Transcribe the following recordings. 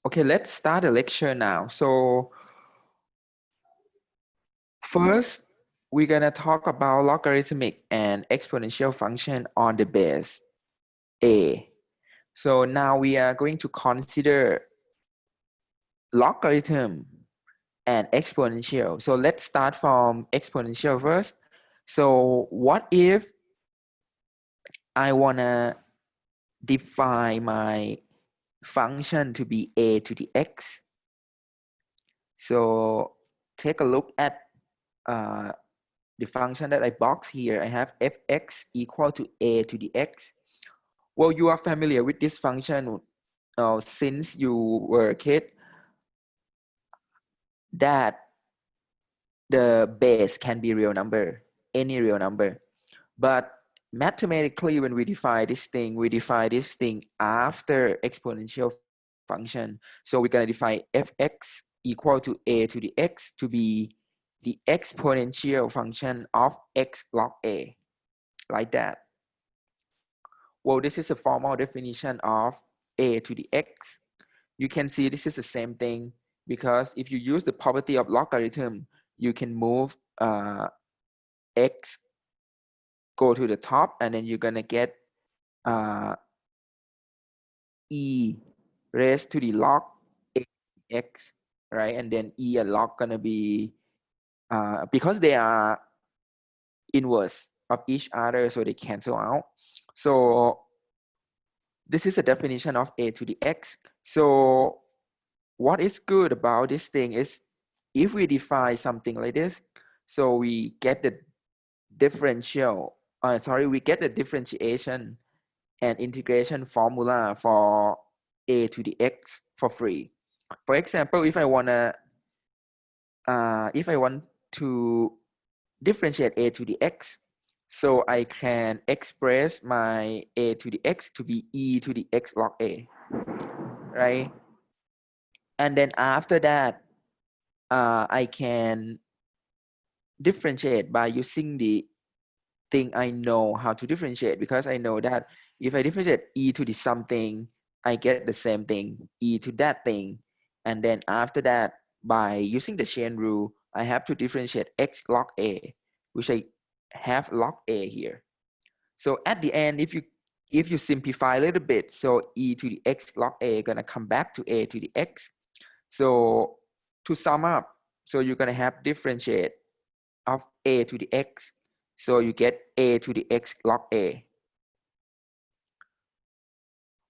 Okay, let's start the lecture now. So first, we're gonna talk about logarithmic and exponential function on the base A. So now we are going to consider logarithm and exponential. So let's start from exponential first. So what if I wanna define my function to be a to the x? So take a look at the function that I box here. I have fx equal to a to the x. Well, you are familiar with this function since you were a kid, that the base can be real number, any real number. But mathematically, when we define this thing after exponential function. So we're going to define fx equal to a to the x to be the exponential function of x log a, like that. Well, this is a formal definition of a to the x. You can see this is the same thing, because if you use the property of logarithm, you can move x go to the top, and then you're gonna get e raised to the log x, right? And then e and log gonna be because they are inverse of each other, so they cancel out. So this is a definition of a to the x. So what is good about this thing is, if we define something like this, so we get the we get the differentiation and integration formula for a to the x for free. For example, if I want to differentiate a to the x, so I can express my a to the x to be e to the x log a, right? And then after that, I can differentiate by using the thing I know how to differentiate, because I know that if I differentiate e to the something, I get the same thing, e to that thing. And then after that, by using the chain rule, I have to differentiate x log a, which I have log a here. So at the end, if you simplify a little bit, so e to the x log a gonna come back to a to the x. So to sum up, so you're gonna have differentiate of a to the x. So you get a to the x log a.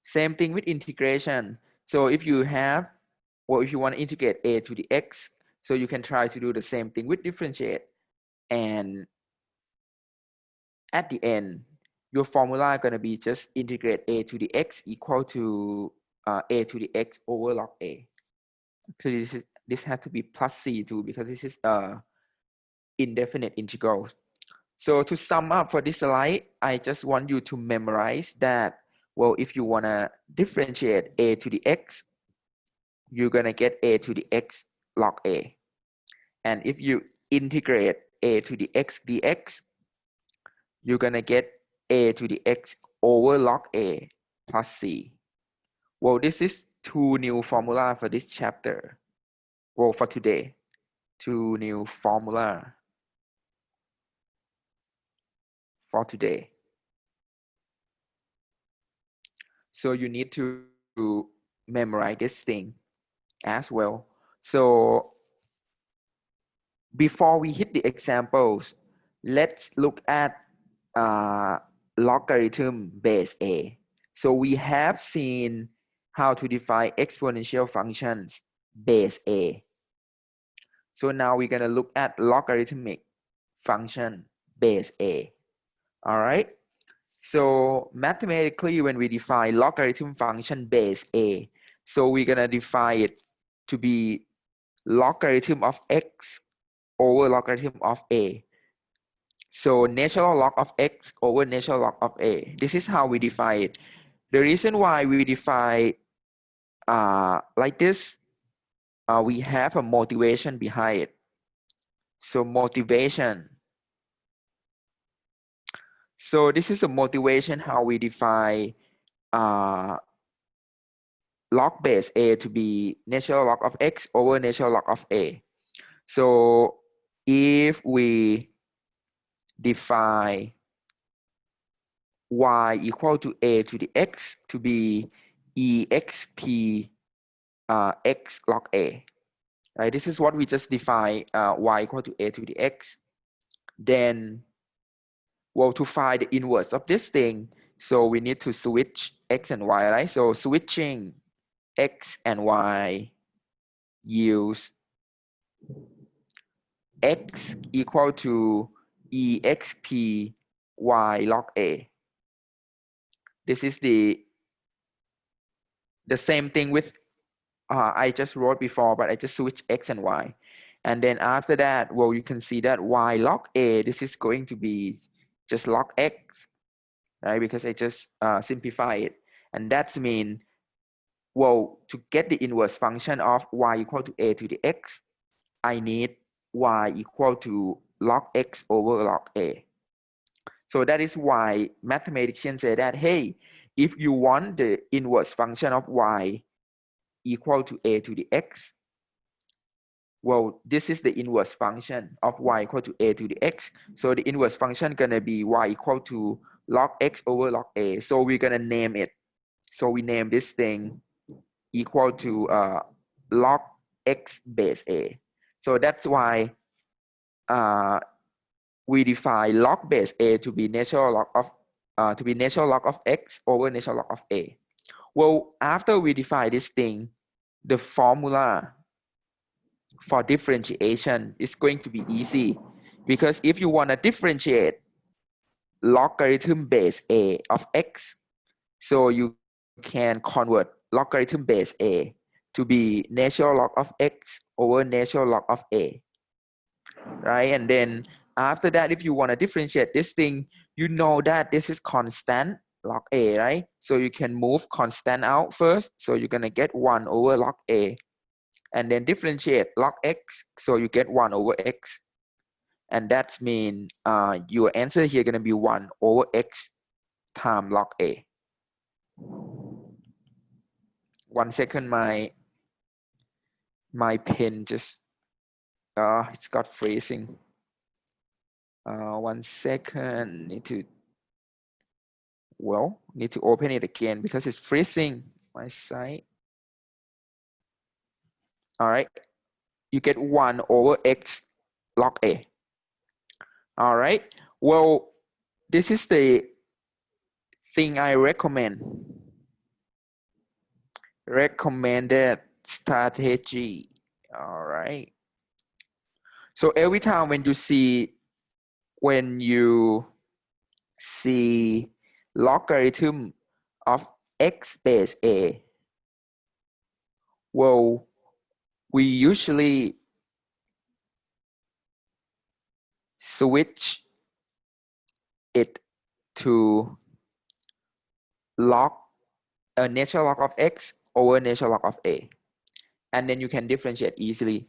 Same thing with integration. So if you have, well, if you want to integrate a to the x, so you can try to do the same thing with differentiate. And at the end, your formula is going to be just integrate a to the x equal to a to the x over log a. So this has to be plus c too, because this is indefinite integral. So to sum up for this slide, I just want you to memorize that, well, if you want to differentiate a to the x, you're going to get a to the x log a. And if you integrate a to the x dx, you're going to get a to the x over log a plus c. Well, this is two new formula for this chapter. Well, for today, two new formula for today. So you need to memorize this thing as well. So before we hit the examples, let's look at logarithm base A. So we have seen how to define exponential functions base A. So now we're going to look at logarithmic function base A. All right. So mathematically, when we define logarithm function base A, so we're going to define it to be logarithm of x over logarithm of a. So natural log of x over natural log of a. This is how we define it. The reason why we define like this, we have a motivation behind it. So motivation. So this is a motivation how we define log base a to be natural log of x over natural log of a. So if we define y equal to a to the x to be exp x log a, right? This is what we just defined, y equal to a to the x. Then, well, to find the inverse of this thing, so we need to switch x and y, right? So switching x and y yields x equal to exp y log a. This is the same thing with I just wrote before, but I just switch x and y. And then after that, well, you can see that y log a, this is going to be just log x, right? Because I just simplify it. And that's mean, well, to get the inverse function of y equal to a to the x, I need y equal to log x over log a. So that is why mathematicians say that, hey, if you want the inverse function of y equal to a to the x, well, this is the inverse function of y equal to a to the x. So the inverse function gonna be y equal to log x over log a. So we're gonna name it. So we name this thing equal to log x base a. So that's why we define log base a to be natural log of x over natural log of a. Well, after we define this thing, the formula for differentiation is going to be easy, because if you want to differentiate logarithm base a of x, so you can convert logarithm base a to be natural log of x over natural log of a, right? And then after that, if you want to differentiate this thing, you know that this is constant log a, right? So you can move constant out first, so you're gonna get 1 over log a, and then differentiate log x, so you get 1 over x, and that's mean your answer here gonna be 1 over x times log a. 1 second, my pen just it's got freezing. 1 second, need to open it again because it's freezing my side. All right, you get 1 over x log a. All right, well, this is the thing I recommended strategy. All right, so every time when you see logarithm of x base a, well, we usually switch it to log a natural log of x over natural log of a, and then you can differentiate easily.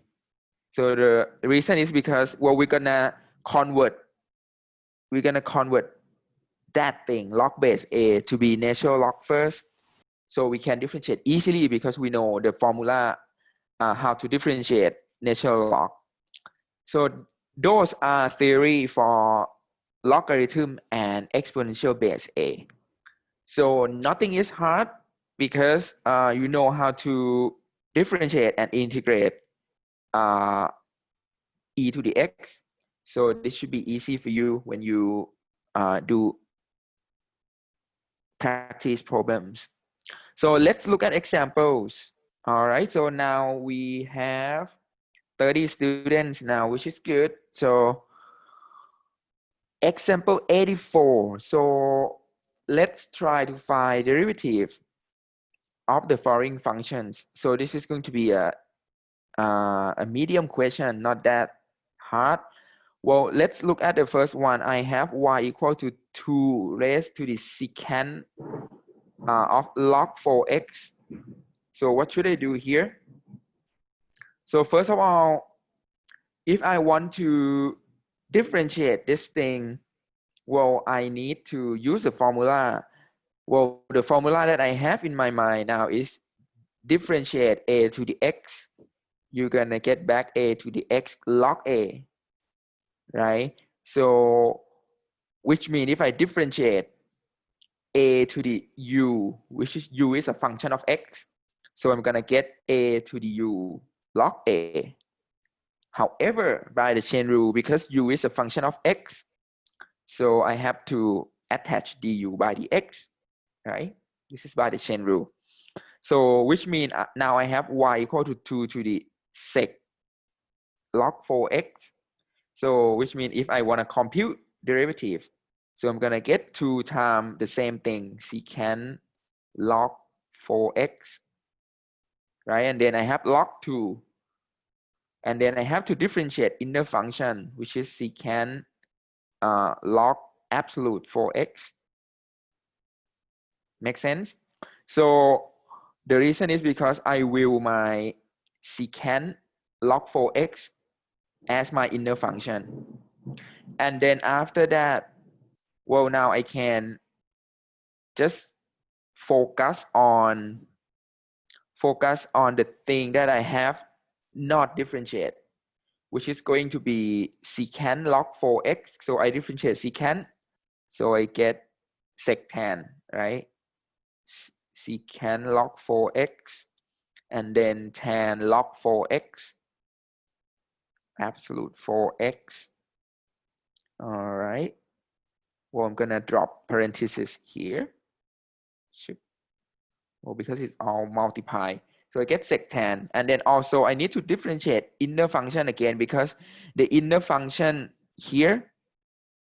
So the reason is because, well, we're gonna convert that thing log base a to be natural log first, so we can differentiate easily because we know the formula how to differentiate natural log. So those are theory for logarithm and exponential base a. So nothing is hard because you know how to differentiate and integrate e to the x. So this should be easy for you when you do practice problems. So let's look at examples. All right, so now we have 30 students now, which is good. So example 84. So let's try to find derivative of the following functions. So this is going to be a medium question, not that hard. Well, let's look at the first one. I have y equal to 2 raised to the secant of log 4x. So what should I do here? So first of all, if I want to differentiate this thing, well, I need to use the formula. Well, the formula that I have in my mind now is differentiate a to the x, you're gonna get back a to the x log a, right? So which means if I differentiate a to the u, which is u is a function of x, so I'm gonna get a to the u log a. However, by the chain rule, because u is a function of x, so I have to attach du by the x, right? This is by the chain rule. So which means now I have y equal to 2 to the sec log 4x. So which means if I want to compute derivative, so I'm gonna get 2 times the same thing, secant log 4x, right? And then I have log 2, and then I have to differentiate inner function, which is secant log absolute 4x. Make sense? So the reason is because I will my secant log 4x as my inner function. And then after that, well, now I can just focus on the thing that I have not differentiate, which is going to be secant log 4x. So I differentiate secant, so I get sectan, right? Secant log 4x, and then tan log 4x, absolute 4x. All right. Well, I'm gonna drop parentheses here. Well, because it's all multiply. So I get sectan, and then also I need to differentiate inner function again, because the inner function here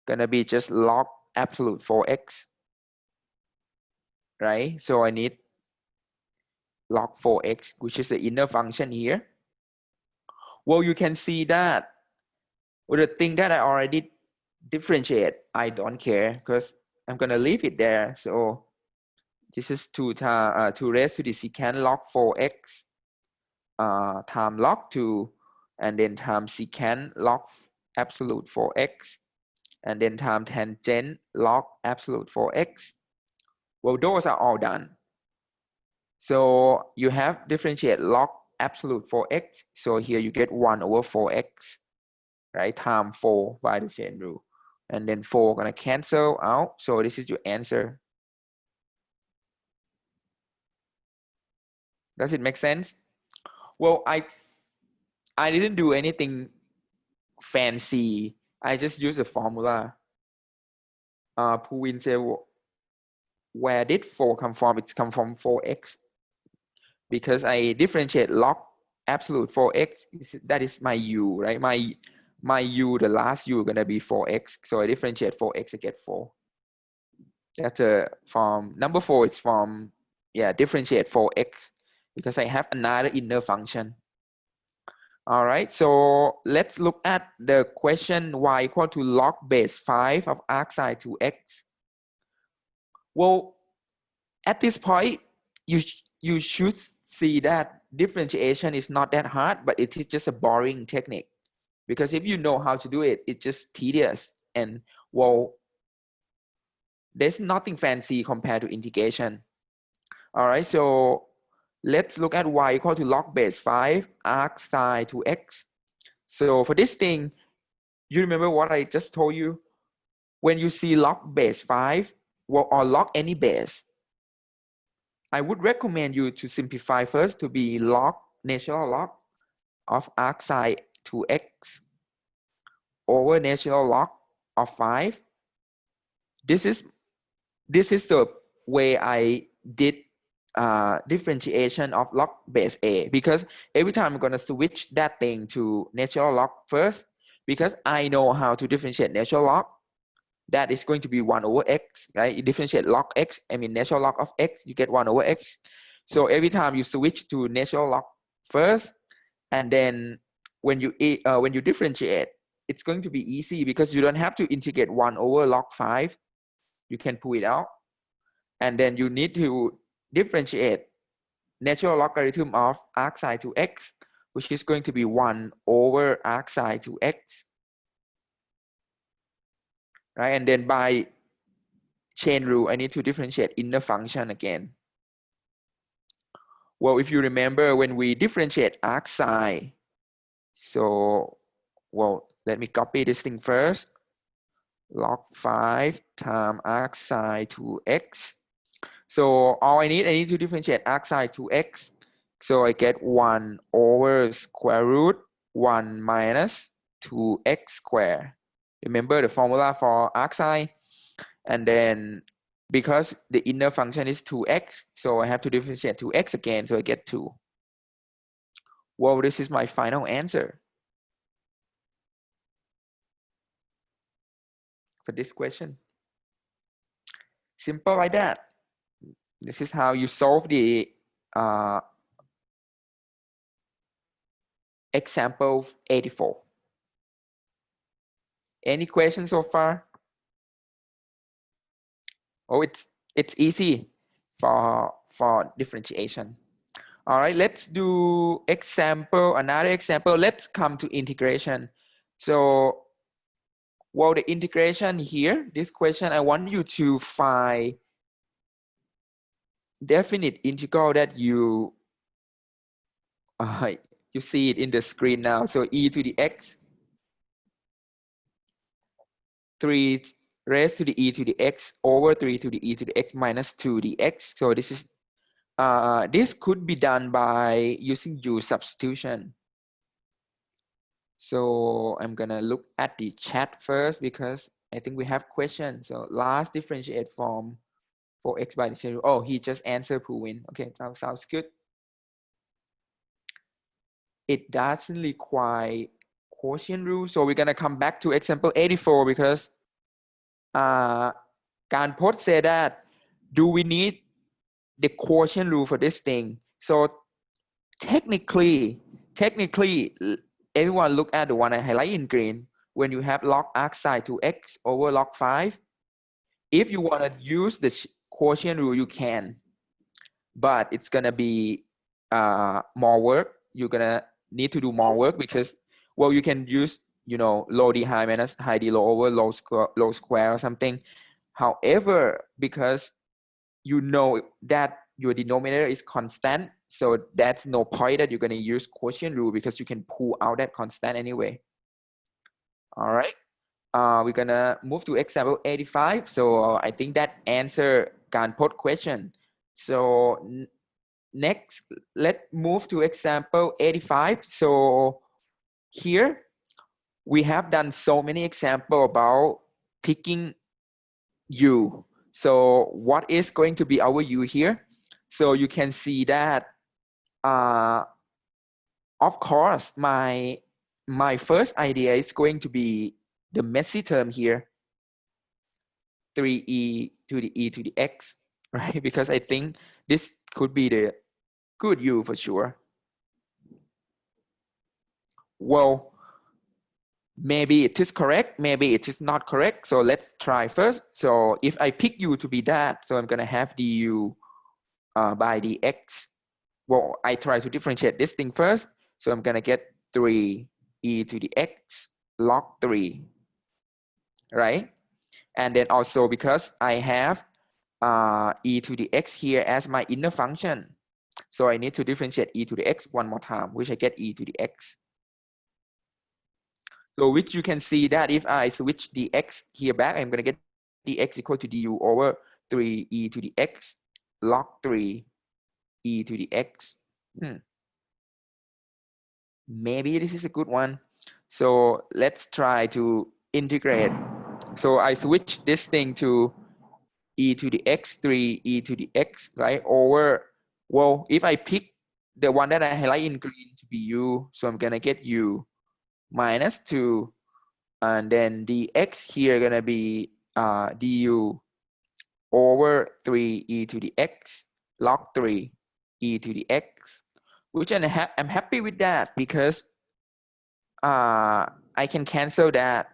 gonna be just log absolute 4x, right? So I need log 4x, which is the inner function here. Well, you can see that with the thing that I already differentiate, I don't care because I'm gonna leave it there. So this is 2 raised to the secant log 4x times log 2, and then times secant log absolute 4x, and then times tangent log absolute 4x. Well, those are all done. So you have differentiate log absolute 4x. So here you get 1 over 4x, right? Times 4 by the chain rule. And then 4 gonna cancel out. So this is your answer. Does it make sense? Well, I didn't do anything fancy. I just use the formula. Puvin said, where did 4 come from? It's come from 4x. Because I differentiate log absolute 4x, that is my u, right? My u, the last u gonna be 4x. So I differentiate 4x, I get 4. That's from number 4 is from, yeah, differentiate 4x, because I have another inner function. All right, so let's look at the question y equal to log base 5 of arc sine 2x. Well, at this point, you should see that differentiation is not that hard, but it is just a boring technique. Because if you know how to do it, it's just tedious. And well, there's nothing fancy compared to integration. All right, so let's look at y equal to log base 5 arc sine 2x. So for this thing, you remember what I just told you? When you see log base 5, well, or log any base, I would recommend you to simplify first to be log, natural log of arc sine 2x over natural log of 5. This is the way I did differentiation of log base a, because every time I'm going to switch that thing to natural log first, because I know how to differentiate natural log. That is going to be 1 over x, right? You differentiate log x, I mean natural log of x, you get 1 over x. So every time you switch to natural log first, and then when you differentiate, it's going to be easy because you don't have to integrate 1 over log 5. You can pull it out. And then you need to differentiate natural logarithm of arc sine 2x, which is going to be 1 over arc sine 2x. Right? And then by chain rule, I need to differentiate inner function again. Well, if you remember when we differentiate arc sine, so, well, let me copy this thing first. Log 5 times arc sine 2x. So all I need to differentiate arc sine 2x. So I get 1 over square root 1 minus 2x squared. Remember the formula for arc sine? And then because the inner function is 2x, so I have to differentiate 2x again, so I get 2. Well, this is my final answer for this question. Simple like that. This is how you solve the example 84. Any questions so far? Oh, it's easy for differentiation. All right, let's do another example. Let's come to integration. So, well, the integration here, this question, I want you to find definite integral that you see it in the screen now. So e to the x 3 raised to the e to the x over 3 to the e to the x minus 2 dx. So this is this could be done by using U substitution. So I'm gonna look at the chat first because I think we have questions. So last differentiate form for x by the zero. Oh, he just answered Puvin. Okay, sounds good. It doesn't require quotient rule. So we're gonna come back to example 84 because Kanpot said that do we need the quotient rule for this thing? So technically, everyone look at the one I highlight in green. When you have log arc sine to x over log 5, if you want to use the quotient rule, you can, but it's gonna be more work. You're gonna need to do more work because, well, you can use, you know, low d high minus high d low over low square or something. However, because you know that your denominator is constant, so that's no point that you're going to use quotient rule because you can pull out that constant anyway. All right, we're gonna move to example 85. So I think that answer Kanpot question. So next, let's move to example 85. So here we have done so many examples about picking U. So what is going to be our U here? So you can see that, of course, my first idea is going to be the messy term here, 3e to the e to the x, right? Because I think this could be the good U for sure. Well, maybe it is correct, maybe it is not correct. So let's try first. So if I pick U to be that, so I'm gonna have du by dx. Well, I try to differentiate this thing first. So I'm gonna get 3 e to the x log 3, right? And then also because I have e to the x here as my inner function, so I need to differentiate e to the x one more time, which I get e to the x. So which you can see that if I switch the x here back, I'm gonna get dx equal to du over 3 e to the x log 3 e to the x. Maybe this is a good one. So let's try to integrate. So I switch this thing to e to the x 3 e to the x, right? Over, well, if I pick the one that I highlight in green to be u, so I'm gonna get u minus 2, and then the x here gonna be du over 3 e to the x log 3 e to the x, which I'm happy with that because I can cancel that,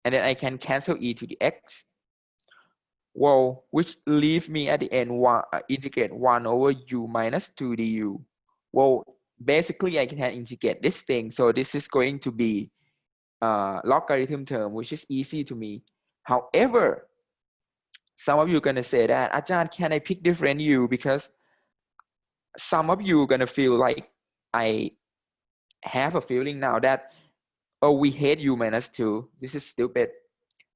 and then I can cancel e to the x. Well, which leave me at the end integrate 1 over u minus 2 du. Well, basically I can integrate this thing. So this is going to be logarithm term, which is easy to me. However, some of you are going to say that, Ajahn, can I pick different u? Because some of you gonna feel like I have a feeling now that, oh, we hate u minus 2. This is stupid.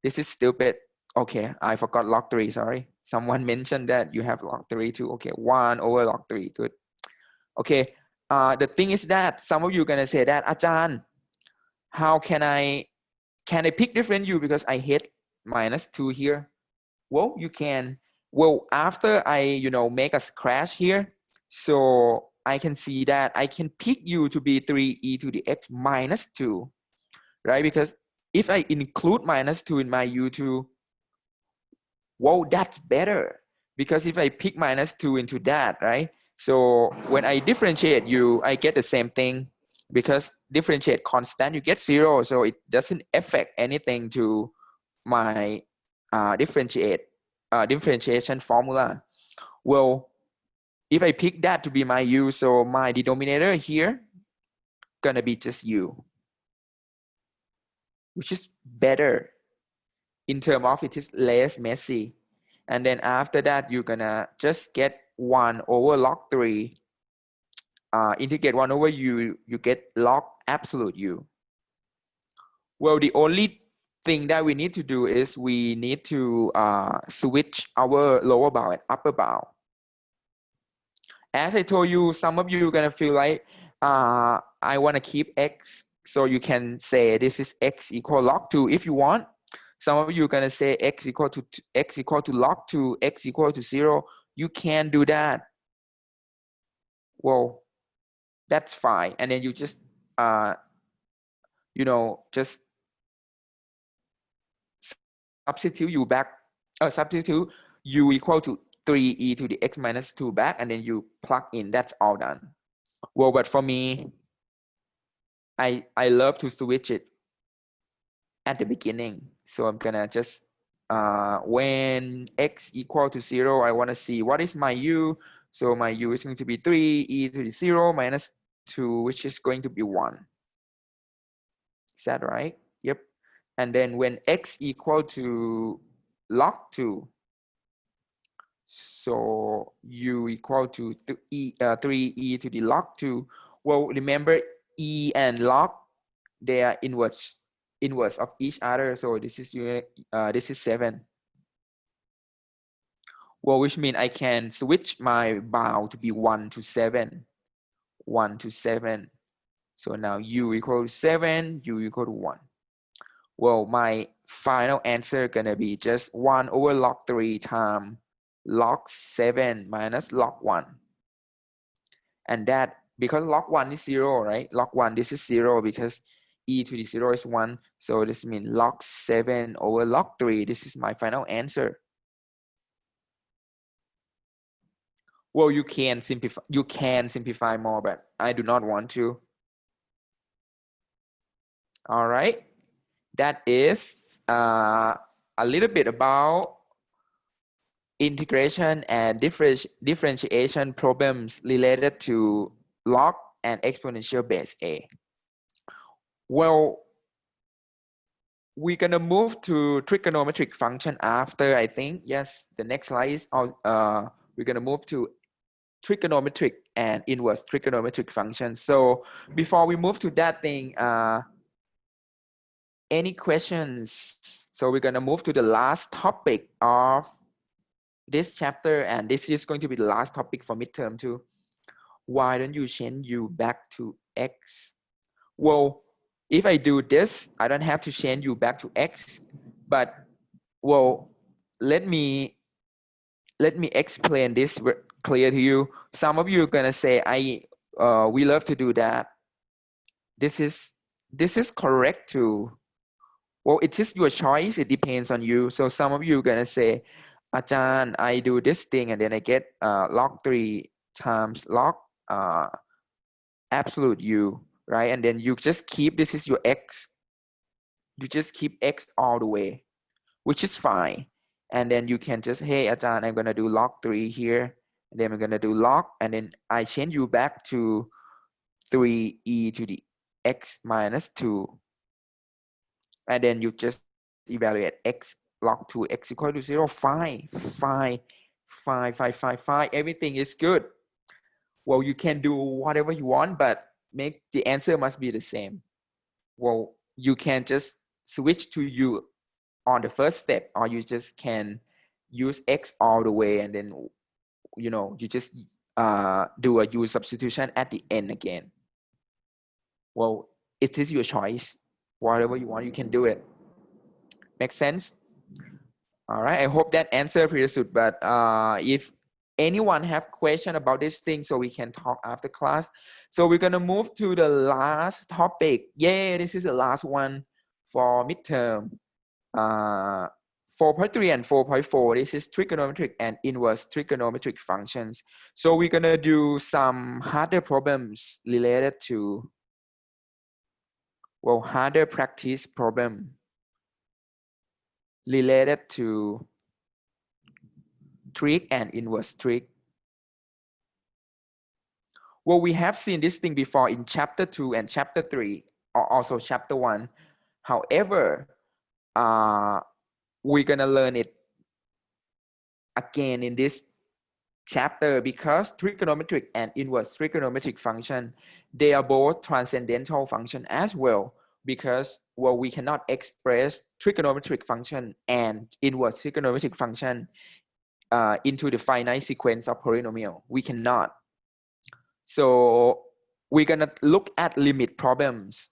This is stupid. Okay, I forgot log 3, sorry. Someone mentioned that you have log 3 too. Okay, 1 over log 3, good. Okay, the thing is that some of you are gonna say that, Ajahn, how can I pick different u because I hate minus 2 here? Well, you can. Well, after I, make a scratch here, so I can see that I can pick u to be 3e to the x minus 2, right? Because if I include minus 2 in my u2, whoa, that's better. Because if I pick minus 2 into that, right? So when I differentiate u, I get the same thing. Because differentiate constant, you get 0. So it doesn't affect anything to my differentiation formula. Well, if I pick that to be my u, so my denominator here gonna be just u, which is better in terms of it is less messy. And then after that, you're gonna just get 1 over log 3. Integrate 1 over u, you get log absolute u. Well, the only thing that we need to do is we need to switch our lower bound and upper bound. As I told you, some of you are gonna feel like I want to keep x, so you can say this is x equal log 2 if you want. Some of you are gonna say x equal to log 2, x equal to 0. You can do that. Well, that's fine. And then you just just substitute u back. Substitute u equal to 3e to the x minus 2 back, and then you plug in. That's all done. Well, but for me, I love to switch it at the beginning. So I'm gonna just when x equal to 0, I want to see what is my u. So my u is going to be 3e to the 0 minus 2, which is going to be 1. Is that right? Yep. And then when x equal to log 2, so u equal to 3e to the log 2. Well, remember e and log, they are inverse of each other. So this is 7. Well, which means I can switch my bound to be 1 to 7. 1 to 7. So now u equal to 7, u equal to 1. Well, my final answer gonna be just 1 over log 3 times log 7 minus log 1. And that, because log 1 is 0, right? Log 1, this is 0 because e to the 0 is 1. So this means log 7 over log 3. This is my final answer. Well, you can simplify more, but I do not want to. All right. That is a little bit about integration and differentiation problems related to log and exponential base A. Well, we're gonna move to trigonometric function after, I think. Yes, the next slide is we're gonna move to trigonometric and inverse trigonometric functions. So before we move to that thing, any questions? So we're gonna move to the last topic of this chapter, and this is going to be the last topic for midterm too. Why don't you change u back to x? Well, if I do this, I don't have to change u back to x, but well, let me explain this clear to you. Some of you are gonna say, we love to do that. This is correct too. Well, it is your choice. It depends on you. So some of you are gonna say, Ajahn, I do this thing and then I get log 3 times log absolute u, right? And then you just keep, this is your x. You just keep x all the way, which is fine. And then you can just, hey, Ajahn, I'm gonna do log 3 here. And then I'm gonna do log, and then I change you back to 3e to the x minus 2. And then you just evaluate x log 2 x equal to 0. Fine. Everything is good. well, you can do whatever you want, but make the answer must be the same. Well, you can just switch to u on the first step, or you just can use x all the way, and then you just do a u substitution at the end again. Well, it is your choice. Whatever you want, you can do it. Make sense? All right, I hope that answered pretty soon. But if anyone have question about this thing, so we can talk after class. So we're gonna move to the last topic. Yeah, this is the last one for midterm. 4.3 and 4.4, this is trigonometric and inverse trigonometric functions. So we're gonna do some harder problems related to, well, harder practice problem related to trig and inverse trig. Well, we have seen this thing before in chapter 2 and chapter 3, or also chapter 1. However, we're gonna learn it again in this chapter because trigonometric and inverse trigonometric function, they are both transcendental function as well, because, well, we cannot express trigonometric function and inverse trigonometric function into the finite sequence of polynomial. We cannot. So we're gonna look at limit problems,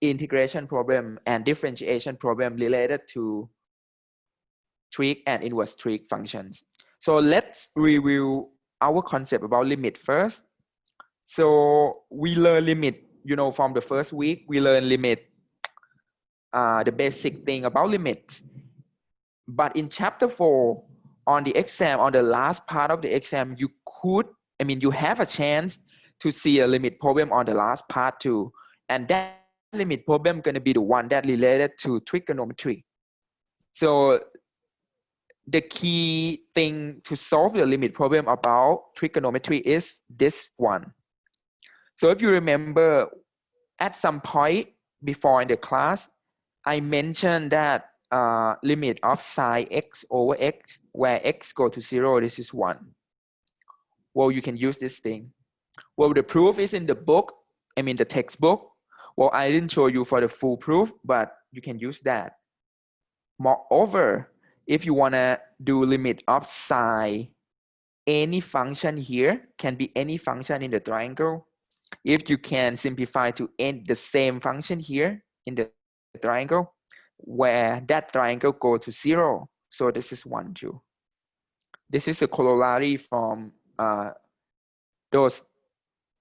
integration problem, and differentiation problem related to trig and inverse trig functions. So let's review our concept about limit first. So we learn limit, from the first week, we learn limit, the basic thing about limits. But in chapter 4, on the exam, on the last part of the exam, you have a chance to see a limit problem on the last part too. And that limit problem gonna be the one that related to trigonometry. So the key thing to solve the limit problem about trigonometry is this one. So if you remember, at some point before in the class, I mentioned that limit of sine x over x, where x go to 0, this is 1. Well, you can use this thing. Well, the proof is in the book, the textbook. Well, I didn't show you for the full proof, but you can use that. Moreover, if you want to do limit of sine, any function here can be any function in the triangle. If you can simplify to the same function here in the triangle, where that triangle go to 0. So this is 1, 2. This is a corollary from those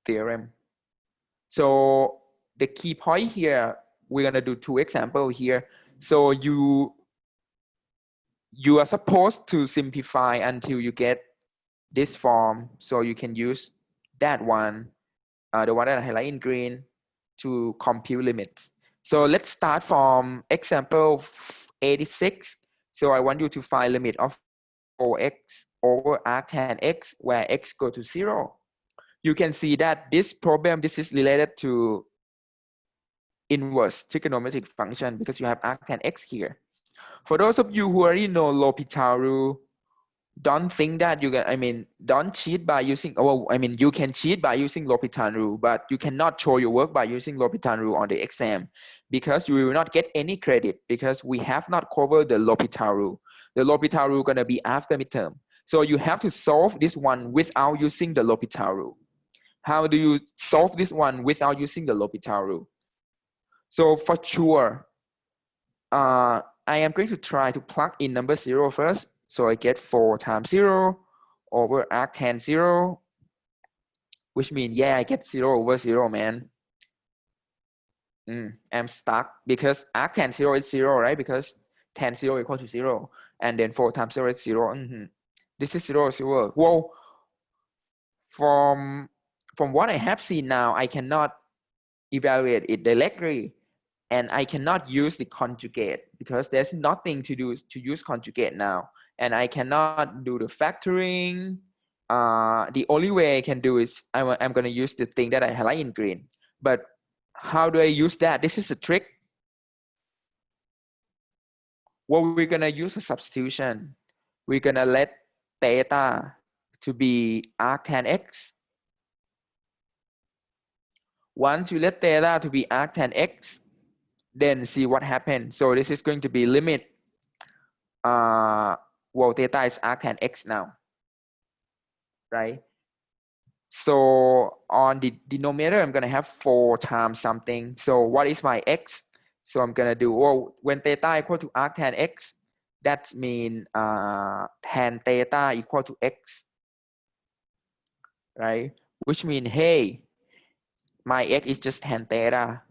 theorem. So the key point here, we're gonna do 2 examples here. So you are supposed to simplify until you get this form. So you can use that one, the one that I highlight in green, to compute limits. So let's start from example 86. So I want you to find limit of 4x over arctan x, where x go to 0. You can see that this problem, this is related to inverse trigonometric function because you have arctan x here. For those of you who already know L'Hopital rule, don't think that you can, don't cheat by using, you can cheat by using L'Hopital rule, but you cannot show your work by using L'Hopital rule on the exam because you will not get any credit because we have not covered the L'Hopital rule. The L'Hopital rule gonna be after midterm. So you have to solve this one without using the L'Hopital rule. How do you solve this one without using the L'Hopital rule? So for sure, I am going to try to plug in number 0 first. So I get 4 times 0 over arctan 0, which means, yeah, I get 0 over 0, man. I'm stuck because arctan 0 is 0, right? Because tan 0 equal to 0. And then 4 times 0 is 0. This is 0, 0. Whoa. From what I have seen now, I cannot evaluate it directly. And I cannot use the conjugate because there's nothing to do to use conjugate now. And I cannot do the factoring. The only way I can do is I'm going to use the thing that I highlight in green. But how do I use that? This is a trick. Well, we're going to use a substitution. We're going to let theta to be arctan x. Once you let theta to be arctan x, then see what happens. So this is going to be limit, well, theta is arctan x now, right? So on the denominator, I'm going to have 4 times something. So what is my x? So I'm going to do, well, when theta equal to arctan x, that means tan theta equal to x, right? Which means, hey, my x is just tan theta.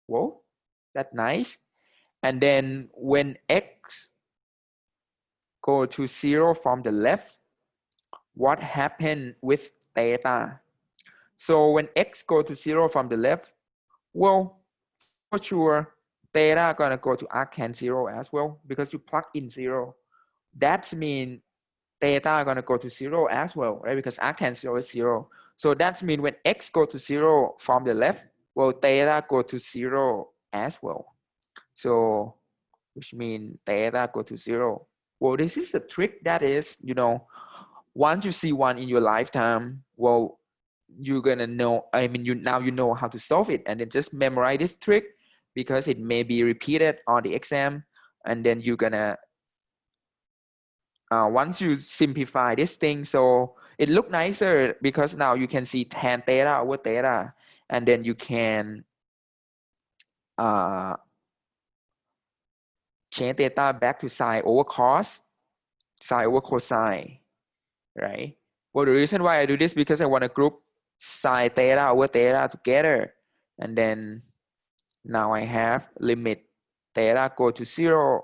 Whoa, that's nice. And then when x go to 0 from the left, what happened with theta? So when x go to 0 from the left, well, for sure, theta gonna go to arctan 0 as well, because you plug in 0. That means theta gonna go to 0 as well, right? Because arctan 0 is 0. So that means when x go to 0 from the left, well, theta go to 0 as well. So which means theta go to 0. Well, this is the trick that is, you know, once you see one in your lifetime, well, you're gonna know, I mean, you know how to solve it, and then just memorize this trick because it may be repeated on the exam. And then you're gonna, once you simplify this thing, so it look nicer because now you can see tan theta over theta, and then you can change theta back to sine over cos, sine over cosine, right? Well, the reason why I do this because I want to group sine theta over theta together, and then now I have limit theta go to 0,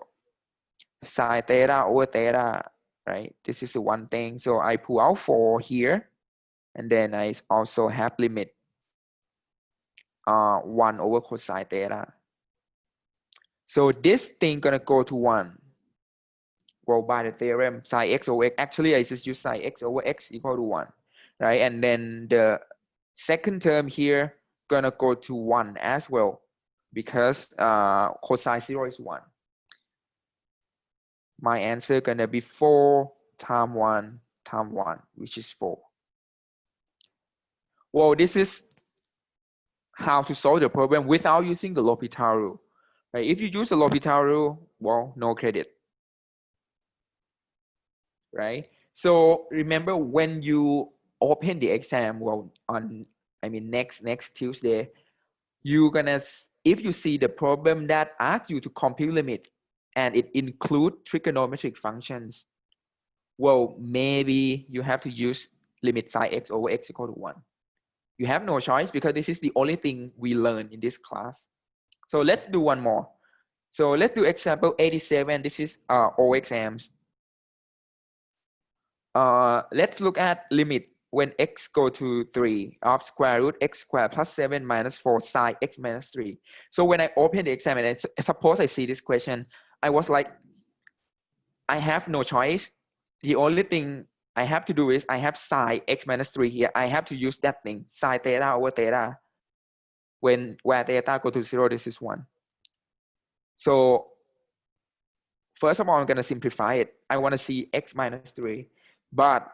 sine theta over theta, right? This is the one thing. So I pull out 4 here, and then I also have limit 1 over cosine theta. So this thing gonna go to 1. Well, by the theorem, sine x over x, actually I just use sine x over x equal to 1, right? And then the second term here gonna go to 1 as well, because cosine 0 is 1. My answer gonna be 4 times 1 times 1, which is 4. Well, this is how to solve the problem without using the L'Hopital rule. Right? If you use the L'Hopital rule, well, no credit. Right? So remember when you open the exam, well, on, I mean, next Tuesday, you're gonna, if you see the problem that asks you to compute limit and it includes trigonometric functions, well, maybe you have to use limit sine x over x equal to 1. You have no choice because this is the only thing we learn in this class. So let's do one more. So let's do example 87. This is all exams. Let's look at limit when x go to 3 of square root x squared plus 7 minus 4 sine x minus 3. So when I open the exam and suppose I see this question, I was like, I have no choice. The only thing I have to do is I have sine x minus 3 here. I have to use that thing, sine theta over theta. Where theta go to 0, this is 1. So first of all, I'm going to simplify it. I want to see x minus 3. But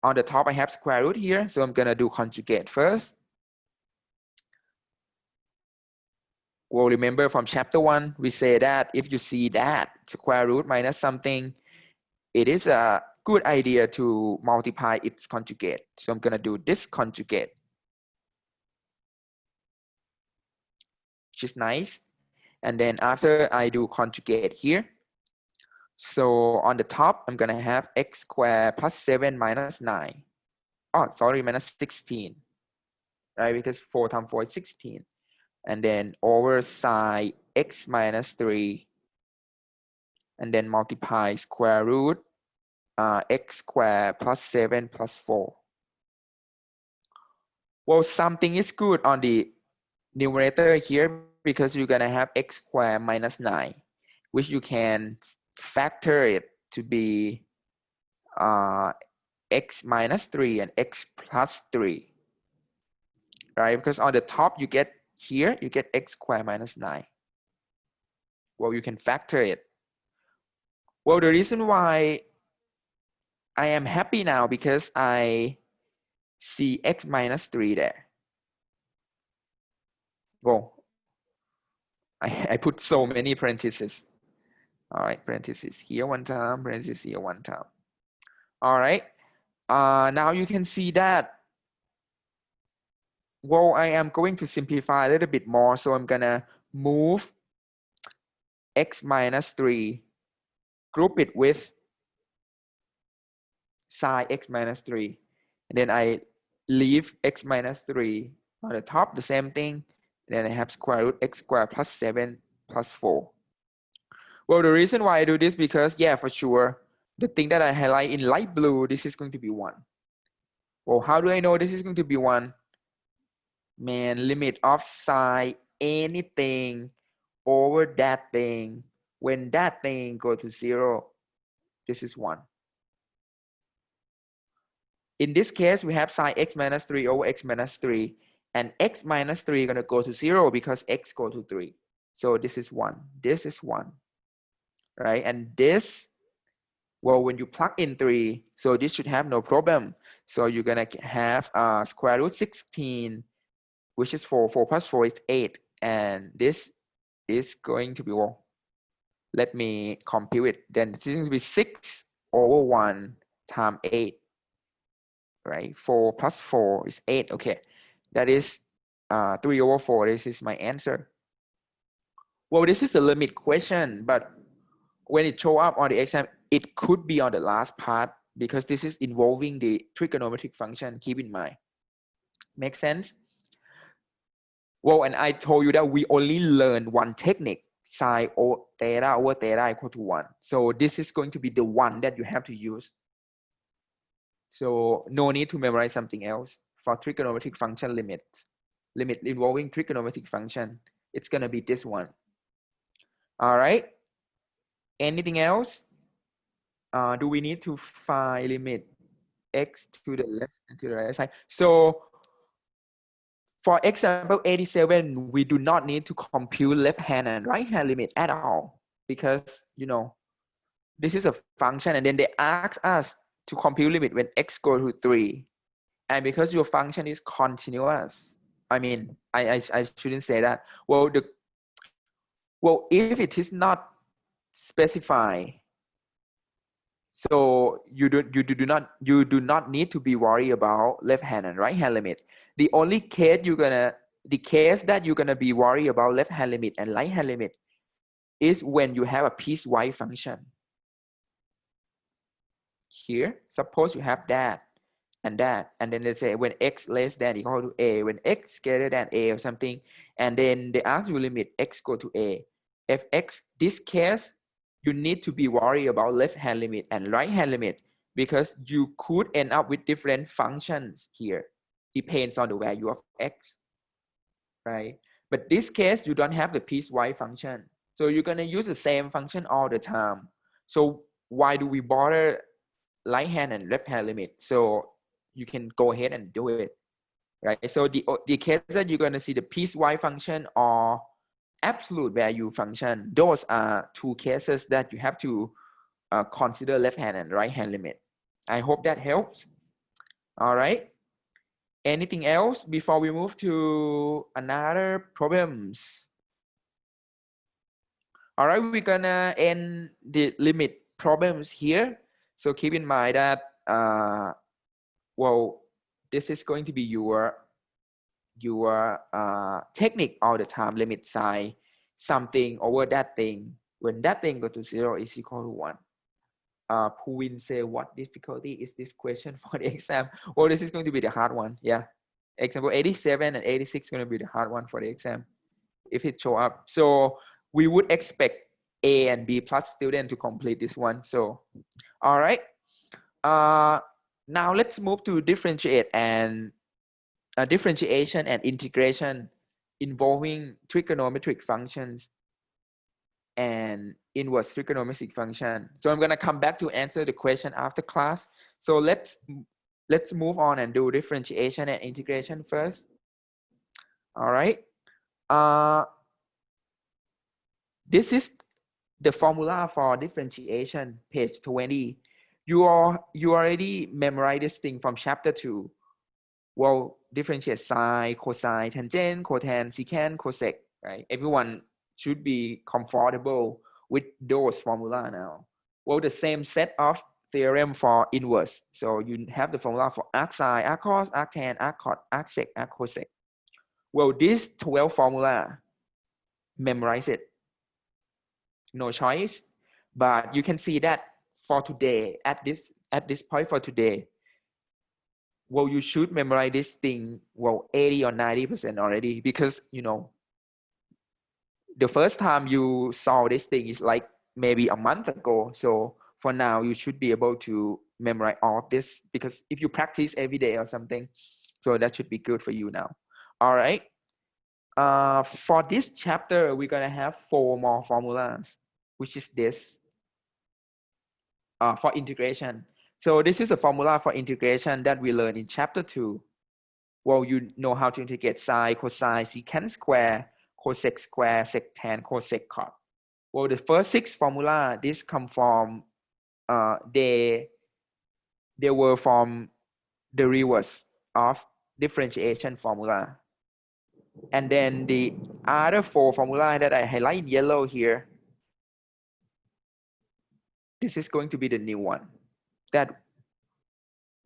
on the top, I have square root here. So I'm going to do conjugate first. Well, remember from chapter 1, we say that if you see that square root minus something, it is a good idea to multiply its conjugate. So I'm going to do this conjugate, which is nice. And then after I do conjugate here, so on the top, I'm going to have x squared plus 7 minus 9. Oh, sorry, minus 16, right? Because 4 times 4 is 16. And then over sine x minus 3, and then multiply square root x squared plus 7 plus 4. Well, something is good on the numerator here because you're going to have x squared minus 9, which you can factor it to be x minus 3 and x plus 3, right? Because on the top you get here, you get x squared minus 9. Well, you can factor it. Well, the reason why I am happy now because I see x minus 3 there. Whoa, I put so many parentheses. All right, parentheses here one time, parentheses here one time. All right, now you can see that, well, I am going to simplify a little bit more. So I'm gonna move x minus 3, group it with sine x minus 3. And then I leave x minus 3 on the top, the same thing. Then I have square root x squared plus 7 plus 4. Well, the reason why I do this because, yeah, for sure, the thing that I highlight in light blue, this is going to be 1. Well, how do I know this is going to be 1? Man, limit of sine anything over that thing, when that thing go to 0, this is 1. In this case, we have sine x minus 3 over x minus 3, and x minus 3 is going to go to 0 because x go to 3. So this is 1. This is 1, right? And this, well, when you plug in 3, so this should have no problem. So you're going to have square root 16, which is 4. 4 plus 4 is 8. And this is going to be, well, let me compute it. Then this is going to be 6 over 1 times 8. Right? 4 plus 4 is 8. Okay, that is 3 over 4. This is my answer. Well, this is the limit question, but when it show up on the exam, it could be on the last part because this is involving the trigonometric function. Keep in mind. Make sense? Well, and I told you that we only learn one technique, sine over theta equal to 1. So this is going to be the one that you have to use. So no need to memorize something else for trigonometric function limits. Limit involving trigonometric function. It's gonna be this one. All right. Anything else? Do we need to find limit x to the left and to the right side? So for example 87, we do not need to compute left hand and right hand limit at all because, you know, this is a function and then they ask us to compute limit when x goes to 3. And because your function is continuous, I mean, I shouldn't say that. Well, if it is not specified, so you do not need to be worried about left hand and right hand limit. The only case that you're gonna be worried about left hand limit and right hand limit is when you have a piecewise function. Here, suppose you have that, and then let's say when x less than equal to a, when x greater than a or something, and then they ask you limit x go to a. If x, this case, you need to be worried about left hand limit and right hand limit because you could end up with different functions here. Depends on the value of x, right? But this case, you don't have the piecewise function. So you're gonna use the same function all the time. So why do we bother right hand and left hand limit? So you can go ahead and do it, right? So the case that you're going to see the piecewise function or absolute value function, those are two cases that you have to consider left hand and right hand limit. I hope that helps. All right. Anything else before we move to another problems? All right, we're gonna end the limit problems here. So keep in mind that well, this is going to be your technique all the time. Limit sine something over that thing when that thing go to 0 is equal to 1. Puwin say, what difficulty is this question for the exam? Well, this is going to be the hard one. Yeah, example 87 and 86 is going to be the hard one for the exam if it show up. So we would expect A and B plus student to complete this one. So all right, now let's move to differentiation and integration involving trigonometric functions and inverse trigonometric function. So I'm gonna come back to answer the question after class. So let's move on and do differentiation and integration first. All right. This is the formula for differentiation, page 20. you already memorized this thing from chapter 2. Well, differentiate sine, cosine, tangent, cotan, secant, cosec, right? Everyone should be comfortable with those formula now. Well, the same set of theorem for inverse. So you have the formula for arc sine, arc cos, arc tan, arc cot, arc sec, arc cosec. Well, this 12 formula, memorize it. No choice. But you can see that for today, at this point for today, well, you should memorize this thing, well, 80 or 90% already, because, you know, the first time you saw this thing is like maybe a month ago. So for now, you should be able to memorize all of this, because if you practice every day or something, so that should be good for you now. All right. For this chapter, we're gonna have 4 more formulas, which is this for integration. So this is a formula for integration that we learned in chapter 2. Well, you know how to integrate sine, cosine, secant square, cosec square, sectan, cosec cot. Well, the first 6 formula, this come from, they were from the reverse of differentiation formula. And then the other 4 formula that I highlight in yellow here, this is going to be the new one. That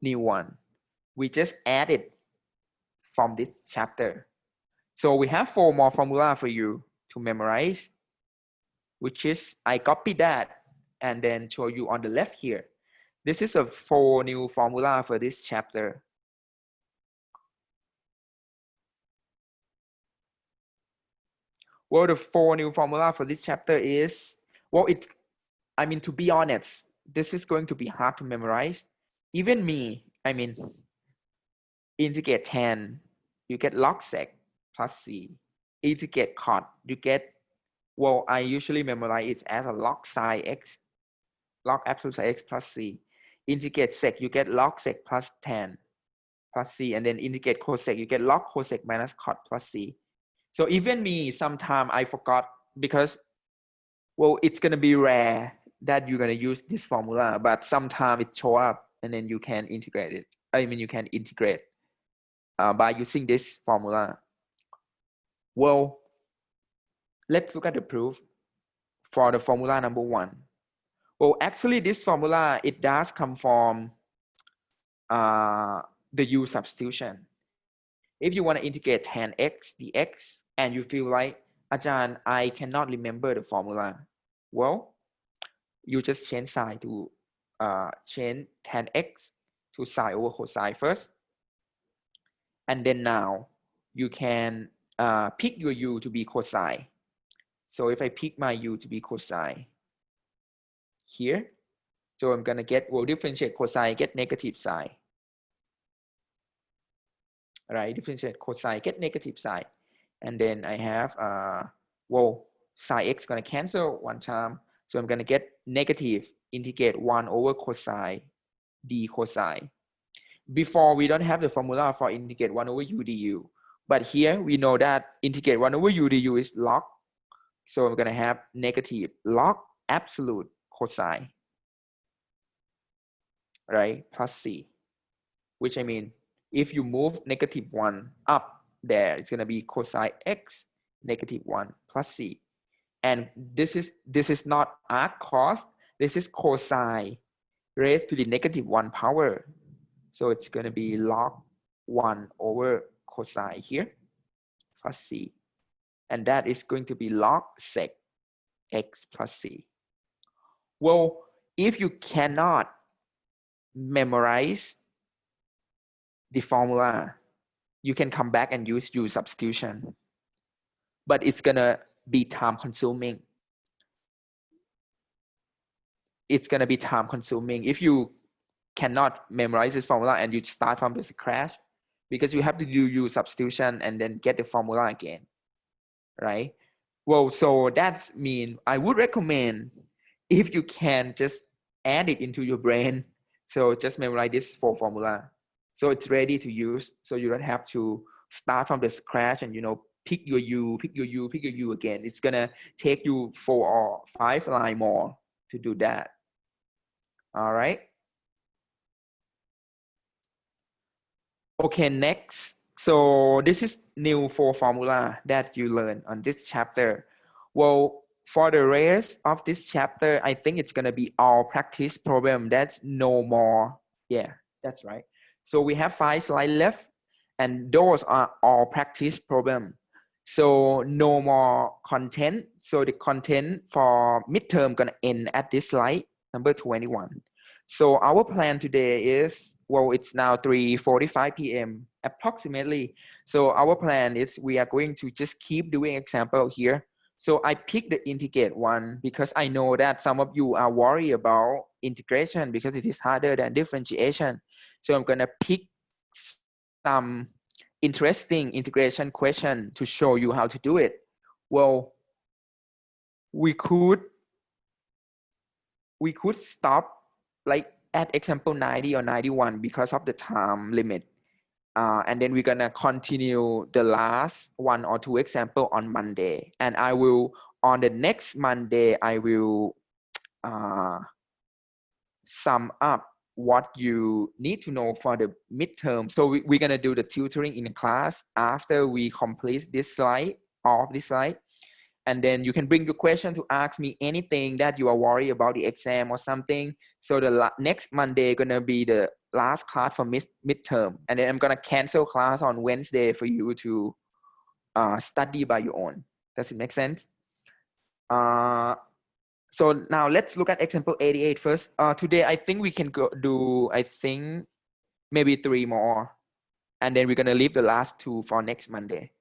new one, we just added from this chapter. So we have 4 more formula for you to memorize, which is, I copy that and then show you on the left here. This is a 4 new formula for this chapter. Well, the 4 new formula for this chapter is, well, I mean, to be honest, this is going to be hard to memorize. Even me, I mean, integrate tan, you get log sec plus c. Integrate cot, you get, well, I usually memorize it as a log sine x, log absolute sine x plus c. Integrate sec, you get log sec plus tan plus c. And then integrate cosec, you get log cosec minus cot plus c. So even me, sometimes I forgot, because, well, it's going to be rare that you're going to use this formula, but sometimes it show up and then you can integrate it. I mean, you can integrate by using this formula. Well, let's look at the proof for the formula number 1. Well, actually, this formula, it does come from the U substitution. If you want to integrate tan x dx and you feel like, Ajahn, I cannot remember the formula. Well, you just change sine to change tan x to sine over cosine first. And then now you can pick your u to be cosine. So if I pick my u to be cosine here, so I'm gonna get, well, differentiate cosine, get negative sine. Right, differentiate cosine, get negative sine. And then I have, well, sine x gonna cancel one time. So I'm gonna get negative, integrate 1 over cosine d cosine. Before, we don't have the formula for integrate 1 over u du. But here we know that integrate 1 over u du is log. So I'm gonna have negative log absolute cosine, right, plus c. Which, I mean, if you move negative 1 up there, it's going to be cosine x negative 1 plus c. And this is not arc cos, this is cosine raised to the negative 1 power. So it's going to be log 1 over cosine here plus c. And that is going to be log sec x plus c. Well, if you cannot memorize the formula, you can come back and use U substitution, but it's gonna be time consuming. It's gonna be time consuming if you cannot memorize this formula and you start from the scratch, because you have to do U substitution and then get the formula again, right? Well, so that's mean I would recommend, if you can, just add it into your brain. So just memorize this 4 formula, so it's ready to use. So you don't have to start from the scratch and, you know, pick your U again. It's gonna take you 4 or 5 lines more to do that. All right. Okay, next. So this is new for formula that you learn on this chapter. Well, for the rest of this chapter, I think it's gonna be all practice problem. That's no more. Yeah, that's right. So we have 5 slides left, and those are all practice problem. So no more content. So the content for midterm gonna end at this slide number 21. So our plan today is, well, it's now 3:45 p.m. approximately. So our plan is we are going to just keep doing example here. So I picked the integrate one because I know that some of you are worried about integration because it is harder than differentiation. So I'm gonna pick some interesting integration question to show you how to do it. Well, we could stop like at example 90 or 91 because of the time limit. And then we're gonna continue the last 1 or 2 example on Monday. And I will, on the next Monday, I will sum up what you need to know for the midterm. So we're gonna do the tutoring in class after we complete this slide, all of this slide. And then you can bring your question to ask me anything that you are worried about the exam or something. So the next Monday gonna be the last class for midterm. And then I'm gonna cancel class on Wednesday for you to study by your own. Does it make sense? So now let's look at example 88 first. Today, I think we can go do, I think, maybe 3 more. And then we're gonna leave the last 2 for next Monday.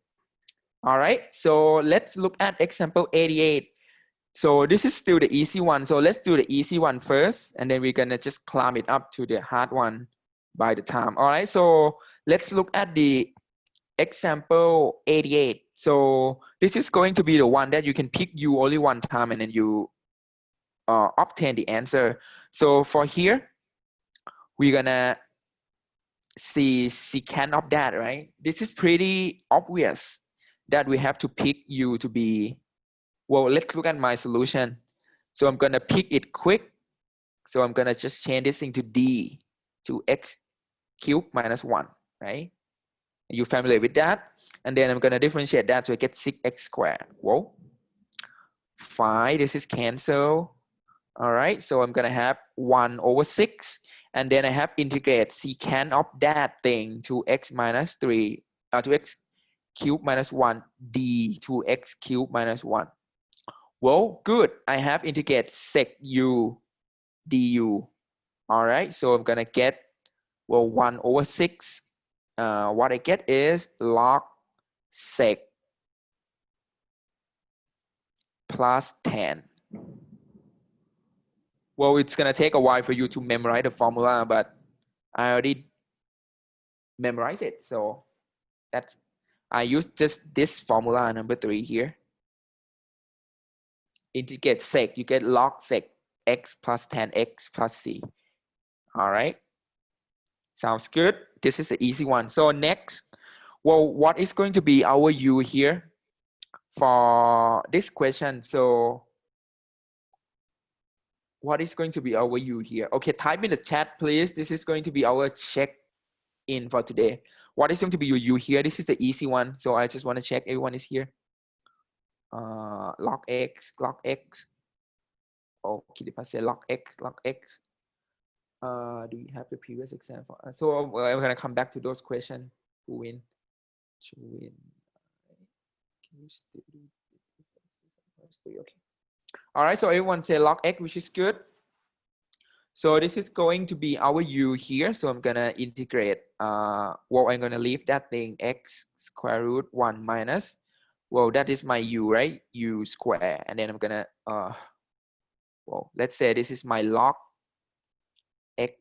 All right, so let's look at example 88. So this is still the easy one. So let's do the easy one first, and then we're gonna just climb it up to the hard one by the time. All right, so let's look at the example 88. So this is going to be the one that you can pick you only one time, and then you obtain the answer. So for here, we're gonna see secant of that, right? This is pretty obvious that we have to pick u to be, well, let's look at my solution. So I'm gonna pick it quick. So I'm gonna just change this into d to x cubed minus 1, right? Are you familiar with that? And then I'm gonna differentiate that so I get 6x squared. Whoa. 5, this is cancel. All right, so I'm gonna have 1 over 6, and then I have integrate secant of that thing to x minus 3, to x cubed minus 1 d to x cubed minus 1. Well, good. I have integrate sec u du. All right, so I'm gonna get, well, 1 over 6. What I get is log sec plus 10. Well, it's gonna take a while for you to memorize the formula, but I already memorized it. So that's, I use just this formula number 3 here. Integrate sec, you get log sec x plus 10x plus c. All right, sounds good. This is the easy one. So next, well, what is going to be our u here for this question? So what is going to be our u here? Okay, type in the chat, please. This is going to be our check in for today. What is going to be your u here? This is the easy one. So I just want to check everyone is here. Log x, log x. Okay, if I say log x, log x. Do we have the previous example? So I'm gonna come back to those questions. Who win? To win. Can you still do it? Okay. All right, so everyone say log x, which is good. So this is going to be our u here. So I'm gonna integrate. Well, I'm gonna leave that thing x square root 1 minus. Well, that is my u, right? U square, and then I'm gonna well, let's say this is my log x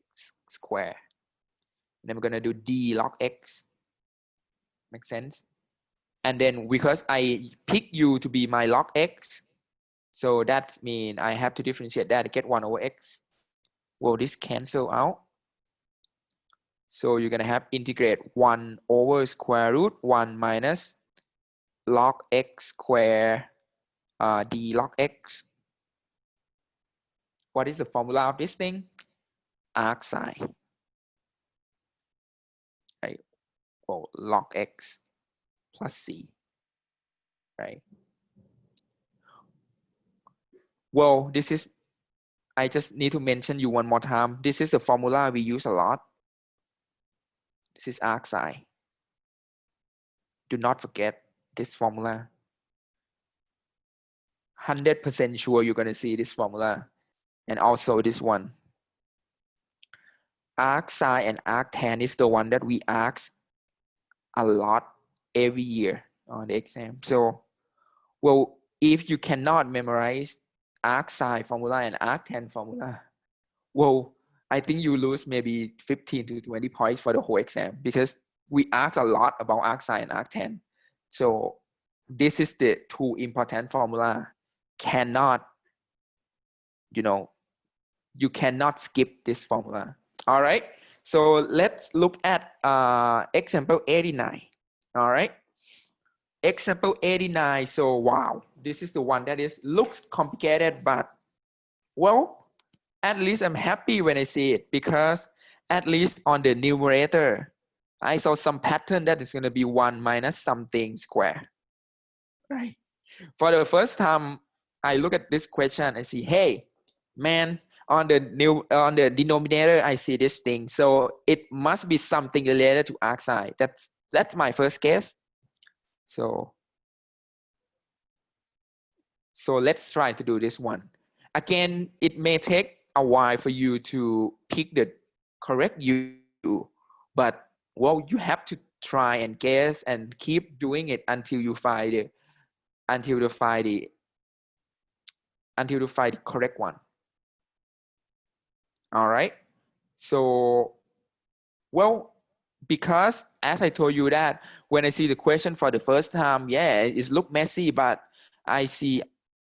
square. And I'm gonna do d log x. Makes sense? And then because I pick u to be my log x, so that means I have to differentiate that to get 1 over x. Well, this cancel out. So you're gonna have integrate 1 over square root 1 minus log x square d log x. What is the formula of this thing? Arc sine. Right. well, log x plus c, right? Well, this is, I just need to mention you one more time. This is the formula we use a lot. This is arc sine. Do not forget this formula. 100% sure you're going to see this formula. And also this one. Arc sine and arc tan is the one that we ask a lot every year on the exam. So, well, if you cannot memorize arc sine formula and arc tan formula, well, I think you lose maybe 15 to 20 points for the whole exam because we ask a lot about arc sine and arc tan. So this is the two important formula. Cannot, you cannot skip this formula. All right. So let's look at example 89. All right. Example 89. So wow, this is the one that looks complicated, but well, at least I'm happy when I see it because at least on the numerator, I saw some pattern that is going to be 1 minus something square. Right. For the first time, I look at this question, I see, hey, man, on the denominator, I see this thing. So it must be something related to arc sine. That's my first guess. So let's try to do this one. Again, it may take a while for you to pick the correct u, but well, you have to try and guess and keep doing it until you find the correct one. All right. So, well, because as I told you that when I see the question for the first time, yeah, it looks messy, but I see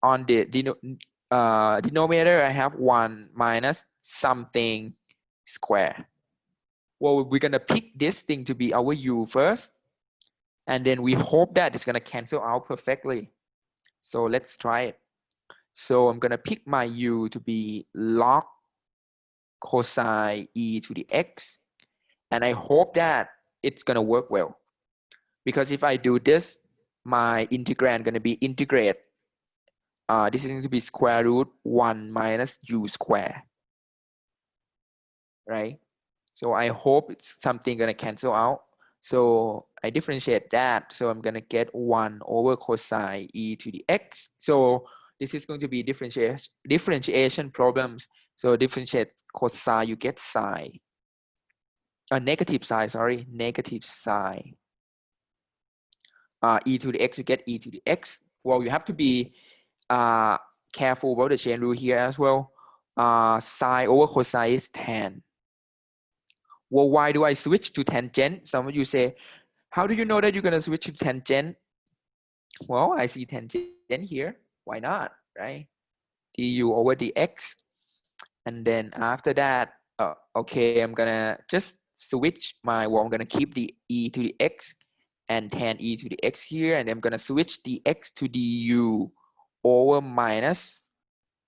on the denominator, I have 1 minus something square. Well, we're going to pick this thing to be our u first. And then we hope that it's going to cancel out perfectly. So let's try it. So I'm going to pick my u to be log cosine e to the x. And I hope that it's going to work well. Because if I do this, my integrand going to be integrate. This is going to be square root 1 minus u square. Right? So I hope it's something going to cancel out. So I differentiate that. So I'm going to get 1 over cosine e to the x. So this is going to be differentiation problems. So differentiate cosine, you get sine. Negative sine, sorry, negative sine. E to the x, you get e to the x. Well, you have to be careful about the chain rule here as well. Sine over cosine is tan. Well, why do I switch to tangent? Some of you say, how do you know that you're going to switch to tangent? Well, I see tangent here. Why not, right? Du over dx. And then after that, okay, I'm going to just switch I'm going to keep the e to the x and tan e to the x here. And I'm going to switch the x to du over minus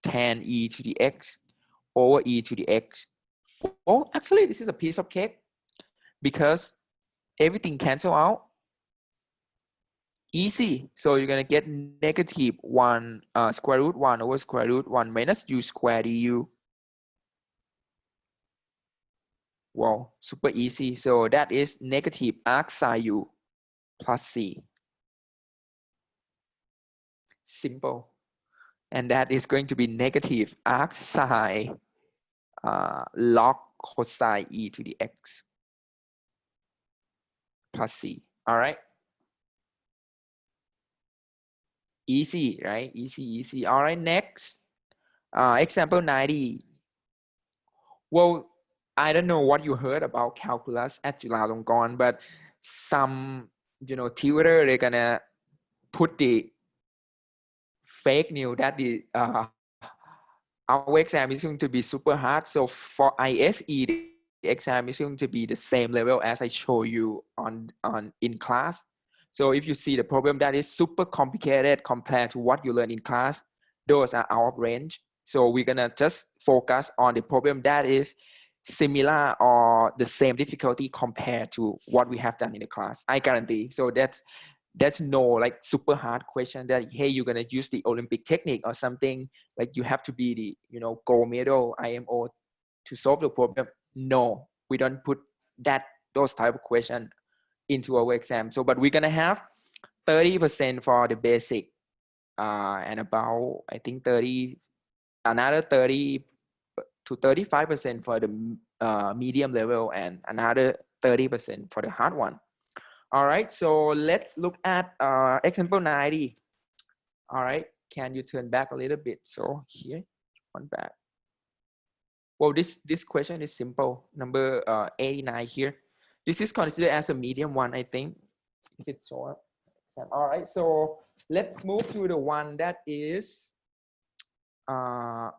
tan e to the x over e to the x. Well, actually, this is a piece of cake because everything cancel out. Easy. So you're going to get negative 1 square root 1 over square root 1 minus u squared du. Wow, super easy. So that is negative arc sine u plus c. Simple. And that is going to be negative arc sine log cosine e to the x plus c. All right. Easy, right? Easy. All right, next. Example 90. Well, I don't know what you heard about calculus at Chulalongkorn, but some, tutor, they're gonna put the fake news that the our exam is going to be super hard. So for ISE, the exam is going to be the same level as I show you in class. So if you see the problem that is super complicated compared to what you learn in class, those are out of range. So we're gonna just focus on the problem that is similar or the same difficulty compared to what we have done in the class. I guarantee. So that's no like super hard question that, hey, you're gonna use the Olympic technique or something, like you have to be the, you know, gold medal IMO to solve the problem. No, we don't put those type of question into our exam. So, but we're gonna have 30% for the basic, and about, I think, another 30 to 35% for the medium level, and another 30% for the hard one. All right, so let's look at example 90. All right, can you turn back a little bit? So here, one back. Well, this question is simple. Number 89 here. This is considered as a medium one, I think. If it's so. All right, so let's move to the one that is oh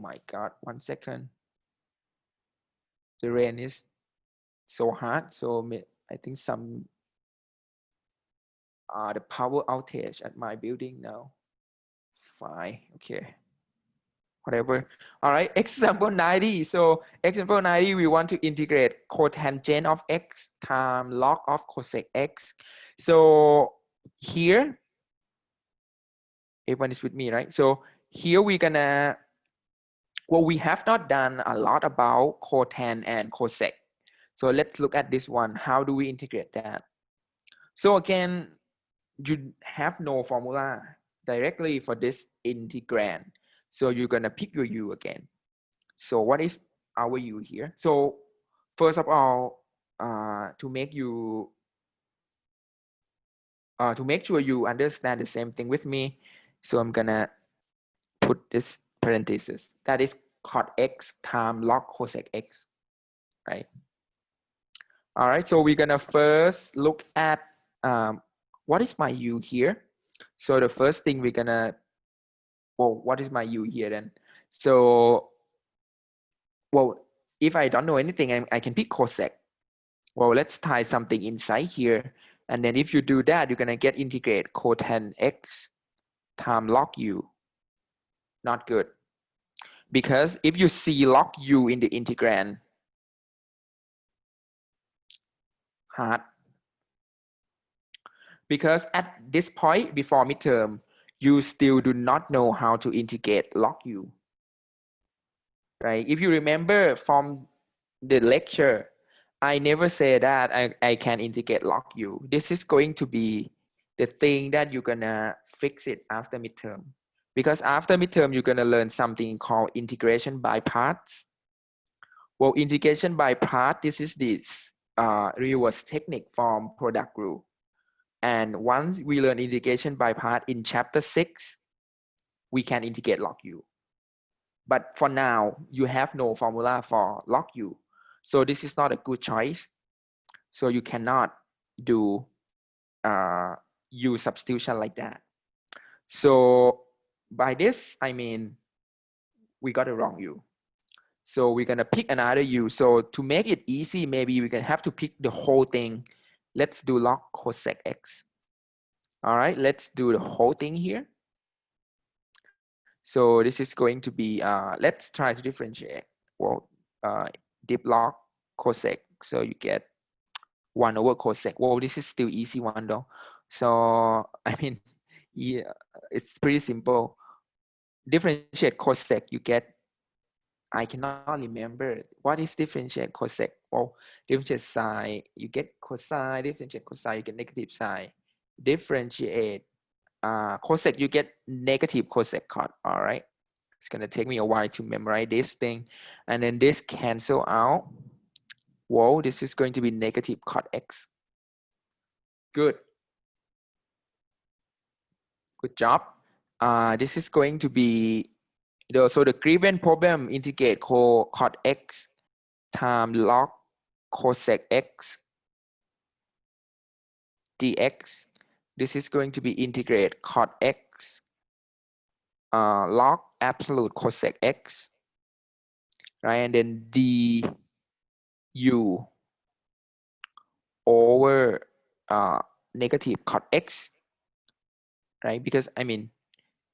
my God, 1 second. The rain is so hard, so I think some the power outage at my building now. Fine, okay, whatever. All right, example 90. So example 90, we want to integrate cotangent of x times log of cosec x. So here, everyone is with me, right? So here we're gonna, well, we have not done a lot about cotan and cosec. So let's look at this one. How do we integrate that? So again, you have no formula directly for this integrand. So you're gonna pick your u again. So what is our u here? So first of all, to make sure you understand the same thing with me, so I'm gonna put this parenthesis. That is cot x times log cosec x, right? All right, so we're gonna first look at what is my u here. So the first thing we're gonna, well, what is my u here then? So, well, if I don't know anything, I can pick cosec. Well, let's tie something inside here. And then if you do that, you're gonna get integrate cotan x times log u. Not good. Because if you see log u in the integrand, hard. Because at this point before midterm, you still do not know how to integrate log u. Right? If you remember from the lecture, I never say that I can integrate log u. This is going to be the thing that you're gonna fix it after midterm. Because after midterm, you're gonna learn something called integration by parts. Well, integration by part, this is this reverse technique from product rule. And once we learn integration by part in chapter 6, we can integrate log u. But for now, you have no formula for log u. So this is not a good choice. So you cannot do u substitution like that. So by this, I mean, we got the wrong u. So we're gonna pick another u. So to make it easy, maybe we can have to pick the whole thing. Let's do log cosec x. All right, let's do the whole thing here. So this is going to be, let's try to differentiate. Well, dip log cosec. So you get 1 over cosec. Well, this is still easy one though. So, I mean, yeah, it's pretty simple. Differentiate cosec, you get, I cannot remember. What is differentiate cosec? Well, differentiate sine, you get cosine. Differentiate cosine, you get negative sine. Differentiate cosec, you get negative cosec cot. All right. It's going to take me a while to memorize this thing. And then this cancel out. Whoa, this is going to be negative cot x. Good. Good job. This is going to be, so the given problem integrate cot x times log cosec x dx. This is going to be integrate cot x log absolute cosec x, right? And then du over negative cot x, right? Because I mean,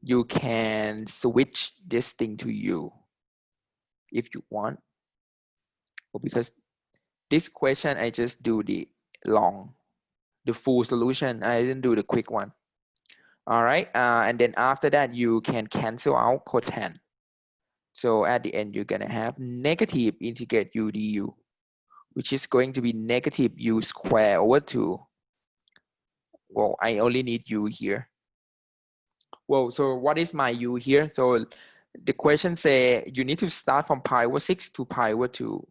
you can switch this thing to u. if you want. Well, because this question, I just do the full solution. I didn't do the quick one. All right, and then after that, you can cancel out cotangent. So at the end, you're gonna have negative integrate u du, which is going to be negative u squared over 2. Well, I only need u here. Well, so what is my u here? So the question say you need to start from pi over 6 to pi over 2.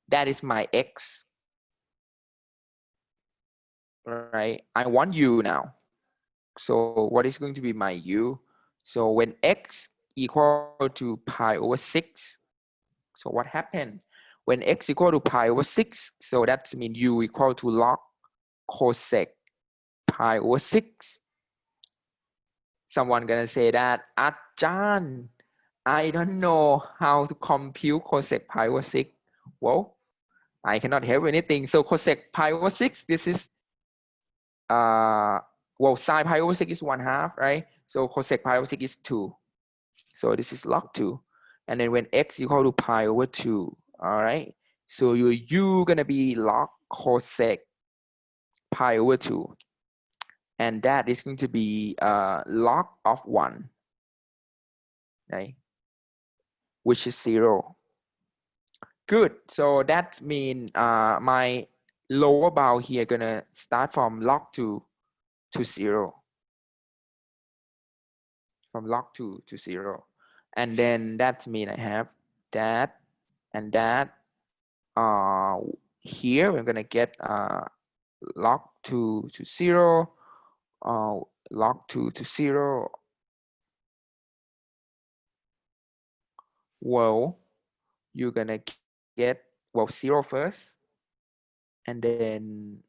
That is my x, right? I want u now. So what is going to be my u? So when x equal to pi over 6, so what happened? When x equal to pi over 6, so that means u equal to log cosec pi over 6. Someone gonna say that, Ajahn, I don't know how to compute cosec pi over 6. Well, I cannot help anything. So cosec pi over 6, this is, well, sine pi over 6 is 1/2, right? So cosec pi over 6 is 2. So this is log 2. And then when x equal to pi over 2, all right? So your u gonna be log cosec pi over 2. And that is going to be log of 1, right? Which is 0. Good. So that means my lower bound here gonna start from log 2 to 0. From log 2 to 0. And then that means I have that and that. Here we're gonna get log 2 to 0, log 2 to 0. Well, you're gonna get, well, 0 first, and then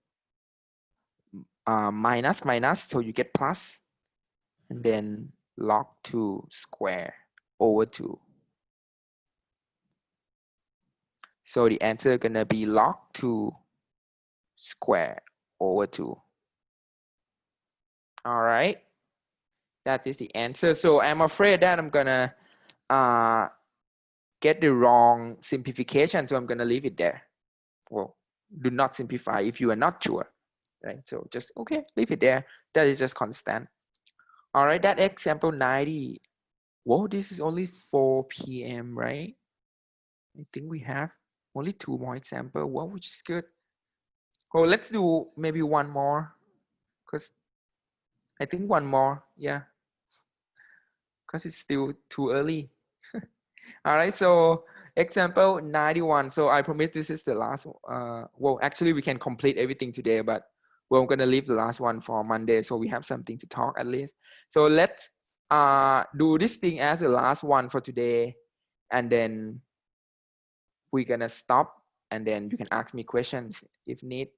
minus minus, so you get plus, and then log 2 square over 2. So the answer gonna be log 2 square over 2. All right, that is the answer. So I'm afraid that I'm gonna get the wrong simplification, so I'm gonna leave it there. Well, do not simplify if you are not sure, right? So just, okay, leave it there. That is just constant. All right, that example 90. Whoa, this is only 4 p.m., right? I think we have only 2 more examples. Well, which is good. Oh, let's do maybe one more, because I think one more, yeah, because it's still too early. All right, so example 91. So I promise this is the last. Well, actually, we can complete everything today, but we're gonna leave the last one for Monday, so we have something to talk at least. So let's do this thing as the last one for today, and then we're gonna stop, and then you can ask me questions if need.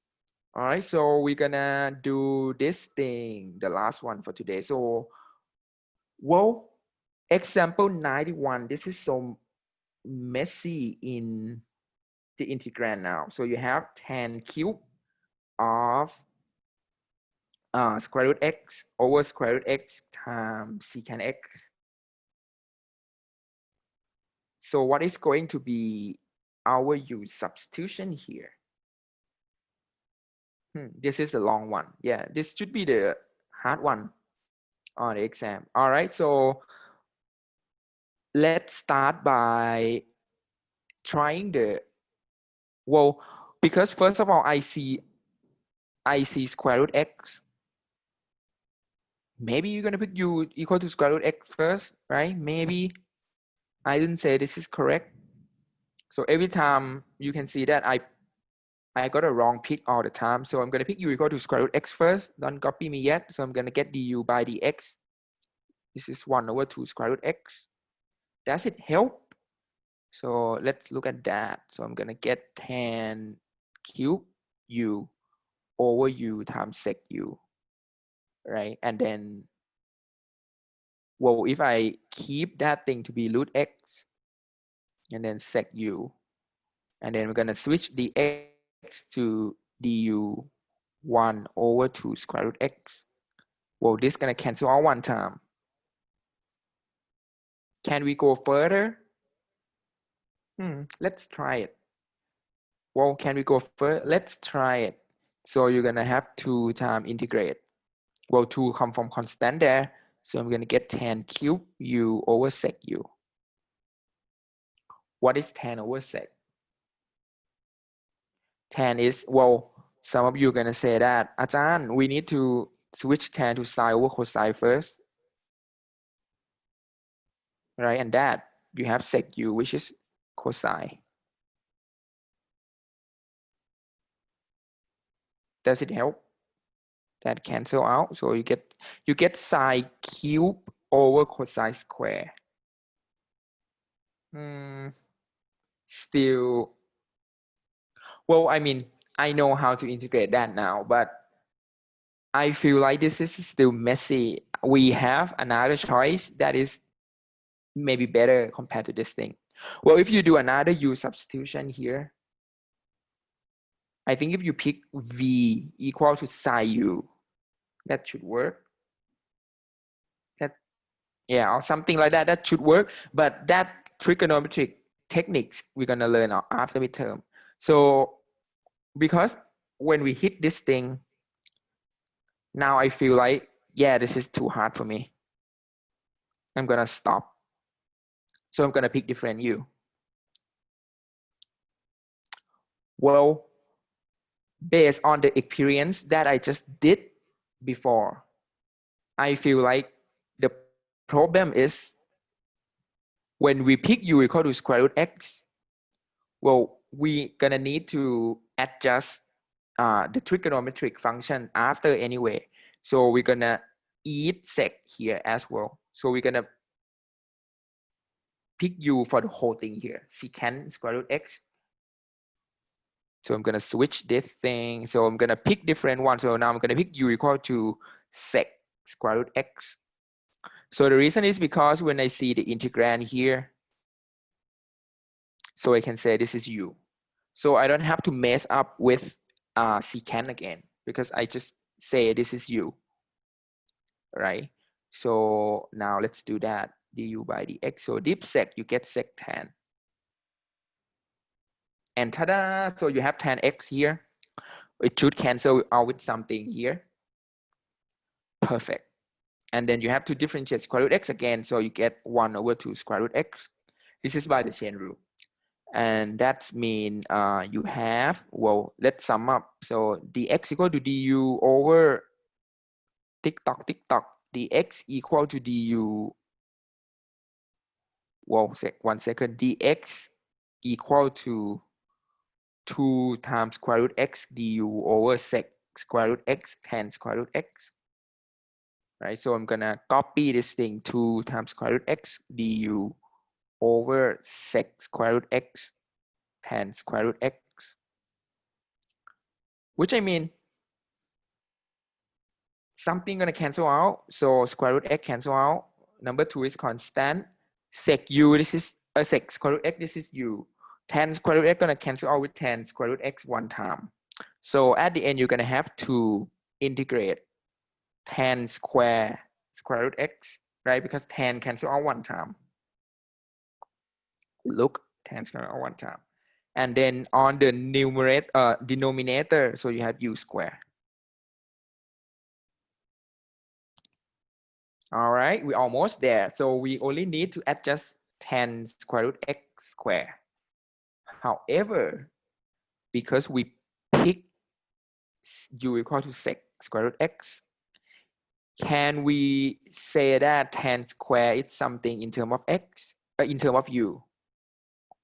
All right, so we're gonna do this thing, the last one for today. So, well, example 91. This is so messy in the integrand now. So you have tan cube of square root x over square root x times secant x. So what is going to be our use substitution here? This is the long one. Yeah, this should be the hard one on the exam. All right, so let's start by trying the, well, because first of all, I see square root x. Maybe you're gonna put u equal to square root x first, right? Maybe. I didn't say this is correct. So every time you can see that I got a wrong pick all the time. So I'm gonna pick u equal to square root x first. Don't copy me yet. So I'm gonna get du by dx. This is 1 over 2 square root x. Does it help? So let's look at that. So I'm gonna get tan cube u over u times sec u, right? And then, well, if I keep that thing to be root x, and then sec u, and then we're gonna switch the x to du 1 over 2 square root x. Well, this gonna cancel out one time. Can we go further? Let's try it. Well, can we go first? Let's try it. So you're gonna have 2 times integrate. Well, 2 come from constant there. So I'm gonna get tan cube u over sec u. What is tan over sec? Tan is, well, some of you are gonna say that, Ajahn, we need to switch tan to sine over cosine first, right? And that you have sec u, which is cosine. Does it help? That cancel out, so you get sine cube over cosine square. Still, well, I mean, I know how to integrate that now, but I feel like this is still messy. We have another choice that is maybe better compared to this thing. Well, if you do another u substitution here, I think if you pick v equal to sine u, that should work. That, yeah, or something like that, that should work. But that trigonometric techniques we're gonna learn after midterm. So because when we hit this thing, now I feel like, yeah, this is too hard for me. I'm gonna stop. So I'm gonna pick different u. Well, based on the experience that I just did before, I feel like the problem is when we pick u equal to square root x, well, we gonna need to adjust the trigonometric function after anyway. So we're gonna eat sec here as well. So we're gonna pick u for the whole thing here, secant square root x. So I'm gonna switch this thing. So I'm gonna pick different one. So now I'm gonna pick u equal to sec square root x. So the reason is because when I see the integrand here, so I can say this is u. So I don't have to mess up with secant again because I just say this is u, right? So now let's do that, du by dx. So dip sec, you get sec tan. And ta-da, so you have tan x here. It should cancel out with something here. Perfect. And then you have to differentiate square root x again. So you get 1 over 2 square root x. This is by the chain rule. And that means you have, well, let's sum up. So dx equal to du over tick tock, dx equal to du, well, 1 second, dx equal to 2 times square root x du over sec square root x tan square root x. Right, so I'm gonna copy this thing 2 times square root x du over sec square root x tan square root x, which I mean, something gonna cancel out. So square root x cancel out. Number 2 is constant. Sec u, this is sec square root x, this is u. Tan square root x gonna cancel out with tan square root x 1 time. So at the end, you're gonna have to integrate tan square root x, right? Because tan cancel out 1 time. Look, tan square out 1 time. And then on the numerator, denominator, so you have u square. All right, we're almost there. So we only need to adjust tan square root x square. However, because we pick u equal to sec square root x, can we say that tan square is something in terms of x, in terms of u?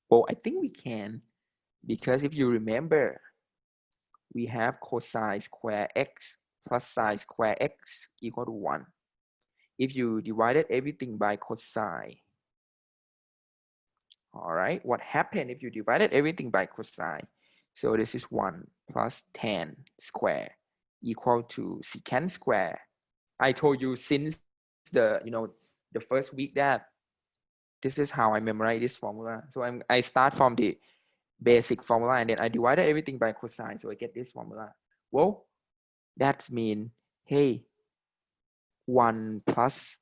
Well, I think we can, because if you remember, we have cosine square x plus sine square x equal to 1. If you divided everything by cosine, all right, what happened if you divided everything by cosine? So this is 1 plus tan square equal to secant square. I told you since the, the first week that this is how I memorize this formula. So I start from the basic formula and then I divided everything by cosine. So I get this formula. Well, that means, hey, 1 plus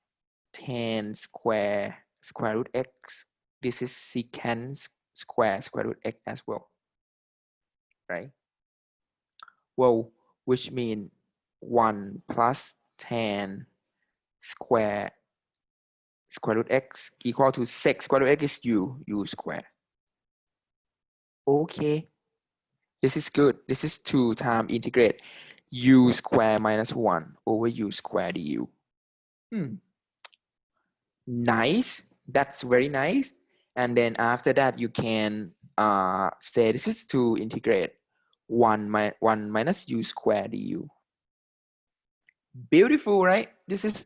tan square root x. This is secant square root x as well, right? Well, which means 1 plus tan square root x equal to sec square root x is u square. Okay, this is good. This is 2 times integrate u square minus 1 over u square du. Nice. That's very nice. And then after that, you can say this is to integrate 1 minus u square du. Beautiful, right? This is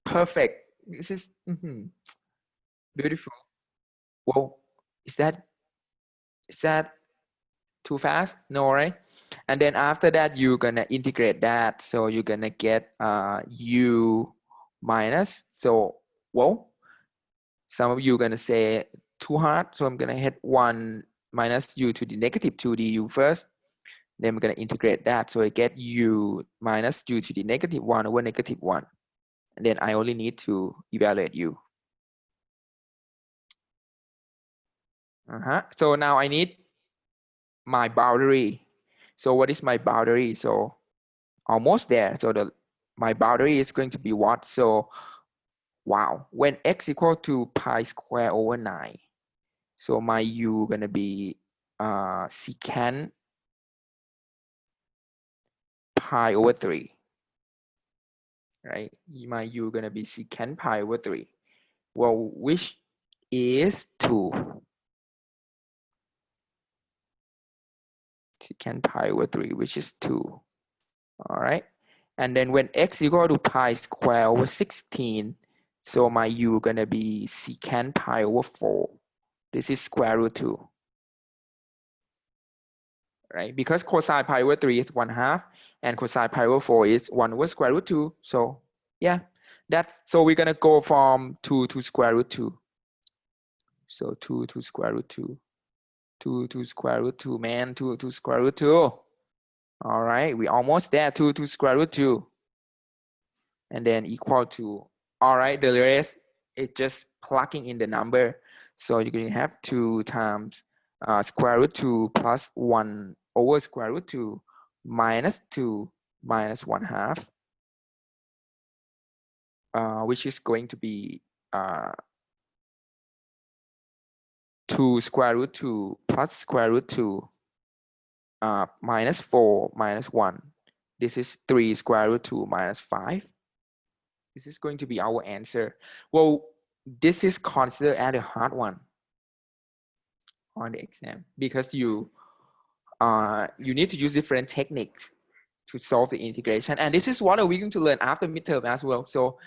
perfect. This is beautiful. Whoa, is that too fast? No, right? And then after that, you're gonna integrate that. So you're gonna get u minus. So, whoa, some of you are gonna say too hard. So I'm gonna hit 1 minus u to the negative 2 du first. Then we're gonna integrate that. So I get u minus u to the negative 1 over negative 1. And then I only need to evaluate u. So now I need my boundary. So what is my boundary? So almost there. So my boundary is going to be what? So wow, when x equal to pi square over 9. So my u gonna be secant pi over 3. Right? My u gonna be secant pi over 3. Well, which is 2. Secant pi over 3, which is 2. All right. And then when x equal to pi square over 16, so my u gonna be secant pi over 4. This is square root 2. Right? Because cosine pi over 3 is 1/2 and cosine pi over 4 is 1 over square root 2. So yeah, so we're gonna go from 2 to square root 2. So 2 to square root 2. 2 to square root 2, man, 2 to square root 2. All right, we're almost there, 2 to square root 2. And then equal to, all right, the rest is just plugging in the number. So you're going to have 2 times square root 2 plus 1 over square root 2 minus 2 minus 1/2, which is going to be 2 square root 2 plus square root 2 minus 4 minus 1. This is 3 square root 2 minus 5. This is going to be our answer. Well, this is considered as a hard one on the exam because you need to use different techniques to solve the integration. And this is what we're going to learn after midterm as well. So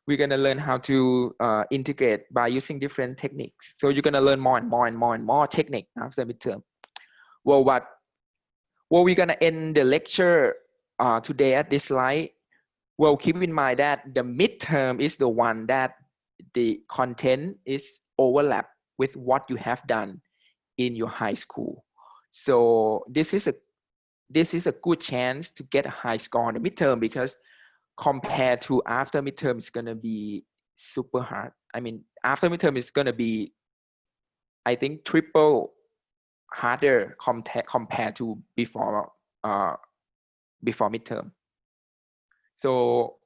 we're going to learn how to integrate by using different techniques. So you're going to learn more and more and more and more technique after midterm. Well, we're going to end the lecture today at this slide. Well, keep in mind that the midterm is the one that the content is overlap with what you have done in your high school. So this is a good chance to get a high score on the midterm, because compared to after midterm, it's going to be super hard. I mean, after midterm is going to be, I think, triple harder compared to before midterm. So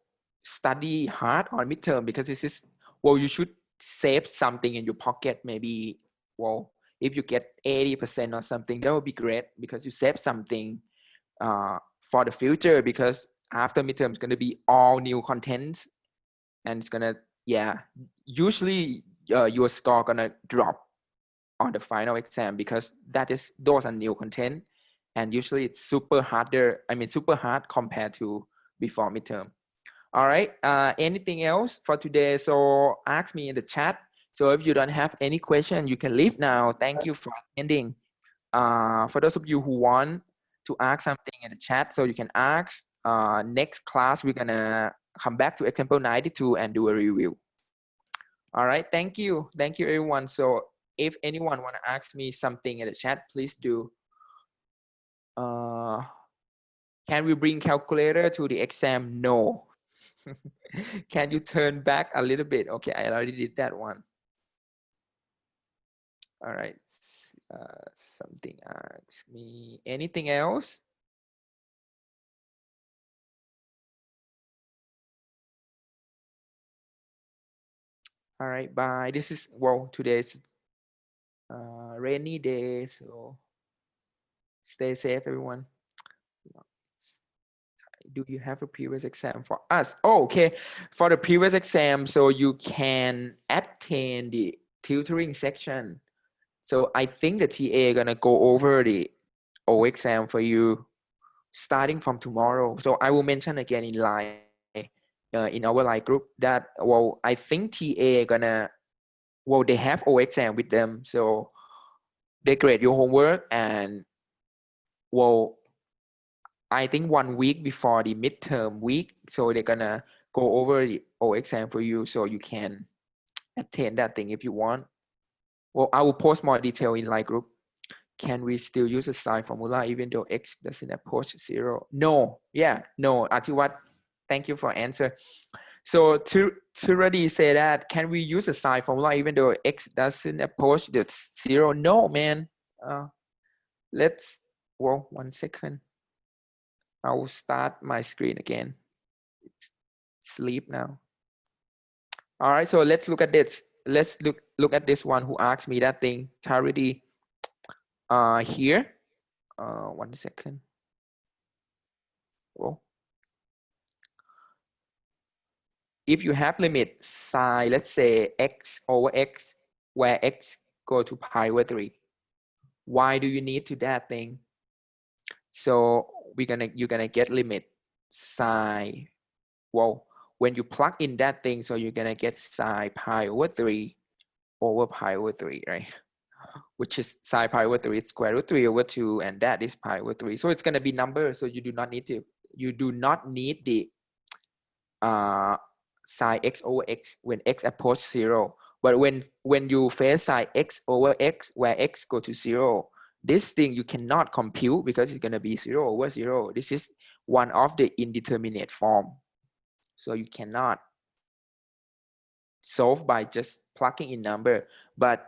study hard on midterm, because this is, well, you should save something in your pocket. Maybe, well, if you get 80% or something, that would be great, because you save something for the future, because after midterm is going to be all new contents, and it's going to, yeah, usually your score going to drop on the final exam, because those are new content, and usually it's super hard compared to before midterm. All right, anything else for today? So ask me in the chat. So if you don't have any question, you can leave now. Thank you for attending. For those of you who want to ask something in the chat, so you can ask. Next class, we're gonna come back to example 92 and do a review. All right, thank you everyone. So if anyone want to ask me something in the chat, please do. Can we bring calculator to the exam? No. Can you turn back a little bit? Okay, I already did that one. All right. Something asks me. Anything else? All right. Bye. This is, well, today's rainy day, so stay safe, everyone. Do you have a previous exam for us? Oh, okay. For the previous exam, so you can attain the tutoring section. So I think the TA gonna go over the O exam for you starting from tomorrow. So I will mention again in line, in our line group that, well, I think TA gonna, well, they have O exam with them. So they grade your homework and, well, I think 1 week before the midterm week. So they're gonna go over the O exam for you so you can attain that thing if you want. Well, I will post more detail in line group. Can we still use a sine formula even though x doesn't approach 0? No. Yeah, no. Atiwat, thank you for answer. So to already say that, can we use a sine formula even though x doesn't approach the 0? No, man. Let's, well, 1 second. I will start my screen again. It's sleep now. All right, so let's look at this. Let's look at this one who asked me that thing. Charity here. 1 second. Well, if you have limit sine, let's say x over x, where x go to pi over 3, why do you need to that thing? So you're gonna get limit sine. Well, when you plug in that thing, so you're gonna get sine pi over 3 over pi over 3, right? Which is sine pi over 3 square root 3 over 2, and that is pi over 3. So it's gonna be number. So you do not need the sine x over x when x approach 0. But when you face sine x over x where x go to 0, this thing you cannot compute because it's going to be 0 over 0. This is one of the indeterminate form. So you cannot solve by just plugging in number. But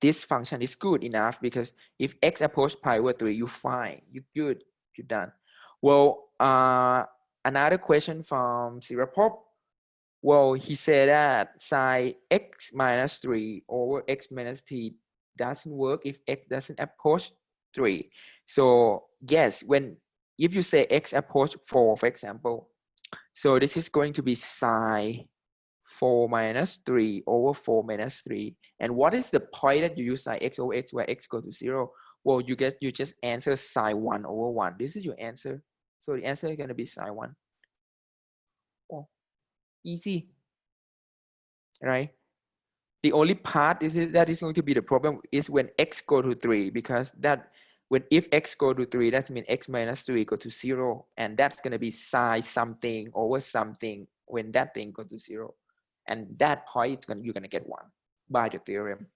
this function is good enough because if x approach pi over 3, you fine, you good, you're done. Well, another question from Sirapop. Well, he said that sine x minus 3 over x minus t doesn't work if x doesn't approach 3. So yes, if you say x approach 4, for example, so this is going to be sine 4 minus 3 over 4 minus 3. And what is the point that you use sine x over x where x go to 0? Well, you just answer sine 1 over 1. This is your answer. So the answer is going to be sine 1. Oh, easy, right? The only part that is going to be the problem is when x go to 3, because if x go to 3, that means x minus 3 go to 0, and that's going to be sine something over something when that thing go to 0, and that point you're going to get 1 by the theorem.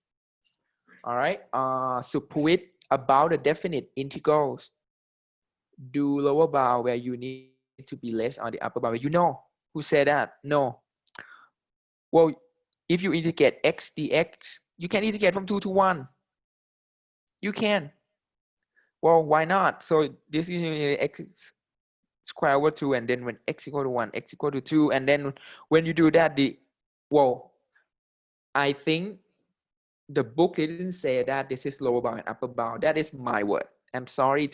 All right. So prove about the definite integrals. Do lower bound where you need to be less on the upper bound. You know who said that? No. Well, if you integrate x dx, you can integrate from 2 to 1. You can. Well, why not? So this is x square over 2, and then when x equal to 1, x equal to 2, and then when you do that, well, I think the book didn't say that this is lower bound and upper bound. That is my word. I'm sorry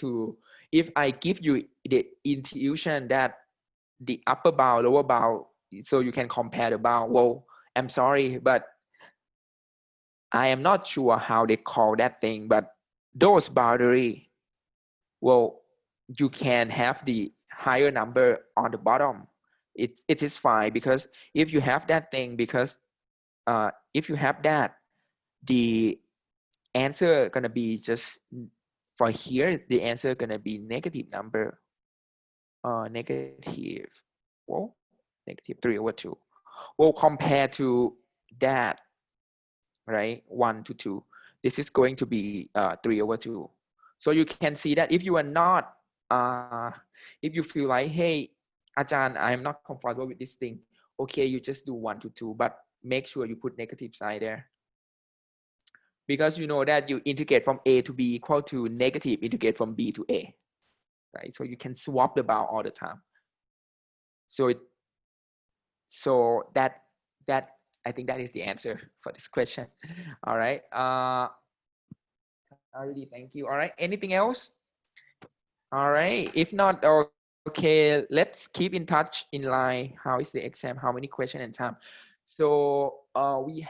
if I give you the intuition that the upper bound, lower bound, so you can compare the bound. Well, I'm sorry, but I am not sure how they call that thing, but those boundary, well, you can have the higher number on the bottom. It is fine, because if you have that thing, because if you have that, the answer gonna be just, for here, the answer gonna be negative number, negative, well, negative 3 over 2. Well, compared to that, right, 1 to 2, this is going to be 3 over 2. So you can see that if you are not, if you feel like, hey, Ajahn, I am not comfortable with this thing, okay, you just do 1 to 2, but make sure you put negative sign there. because you know that you integrate from A to B equal to negative integrate from B to A, right? So you can swap the bound all the time. So that I think that is the answer for this question. All right. Already, thank you. All right. Anything else? All right. If not, okay, let's keep in touch in line. How is the exam? How many questions and time? So we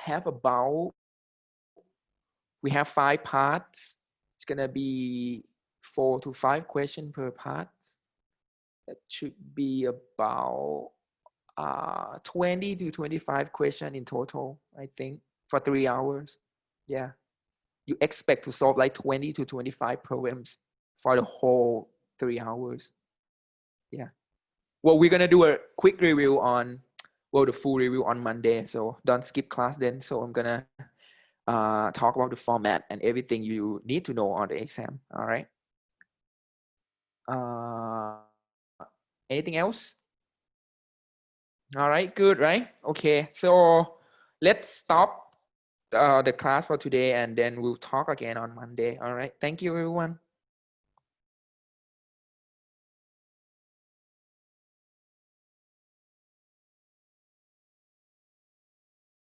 have 5 parts. It's gonna be 4 to 5 questions per part. That should be about 20 to 25 questions in total, I think, for 3 hours. Yeah. You expect to solve like 20 to 25 problems for the whole 3 hours. Yeah. Well, we're gonna do a quick review on, well, the full review on Monday. So don't skip class then. So I'm gonna talk about the format and everything you need to know on the exam. All right. Anything else? All right, good, right? Okay, so let's stop the class for today and then we'll talk again on Monday. All right, thank you, everyone.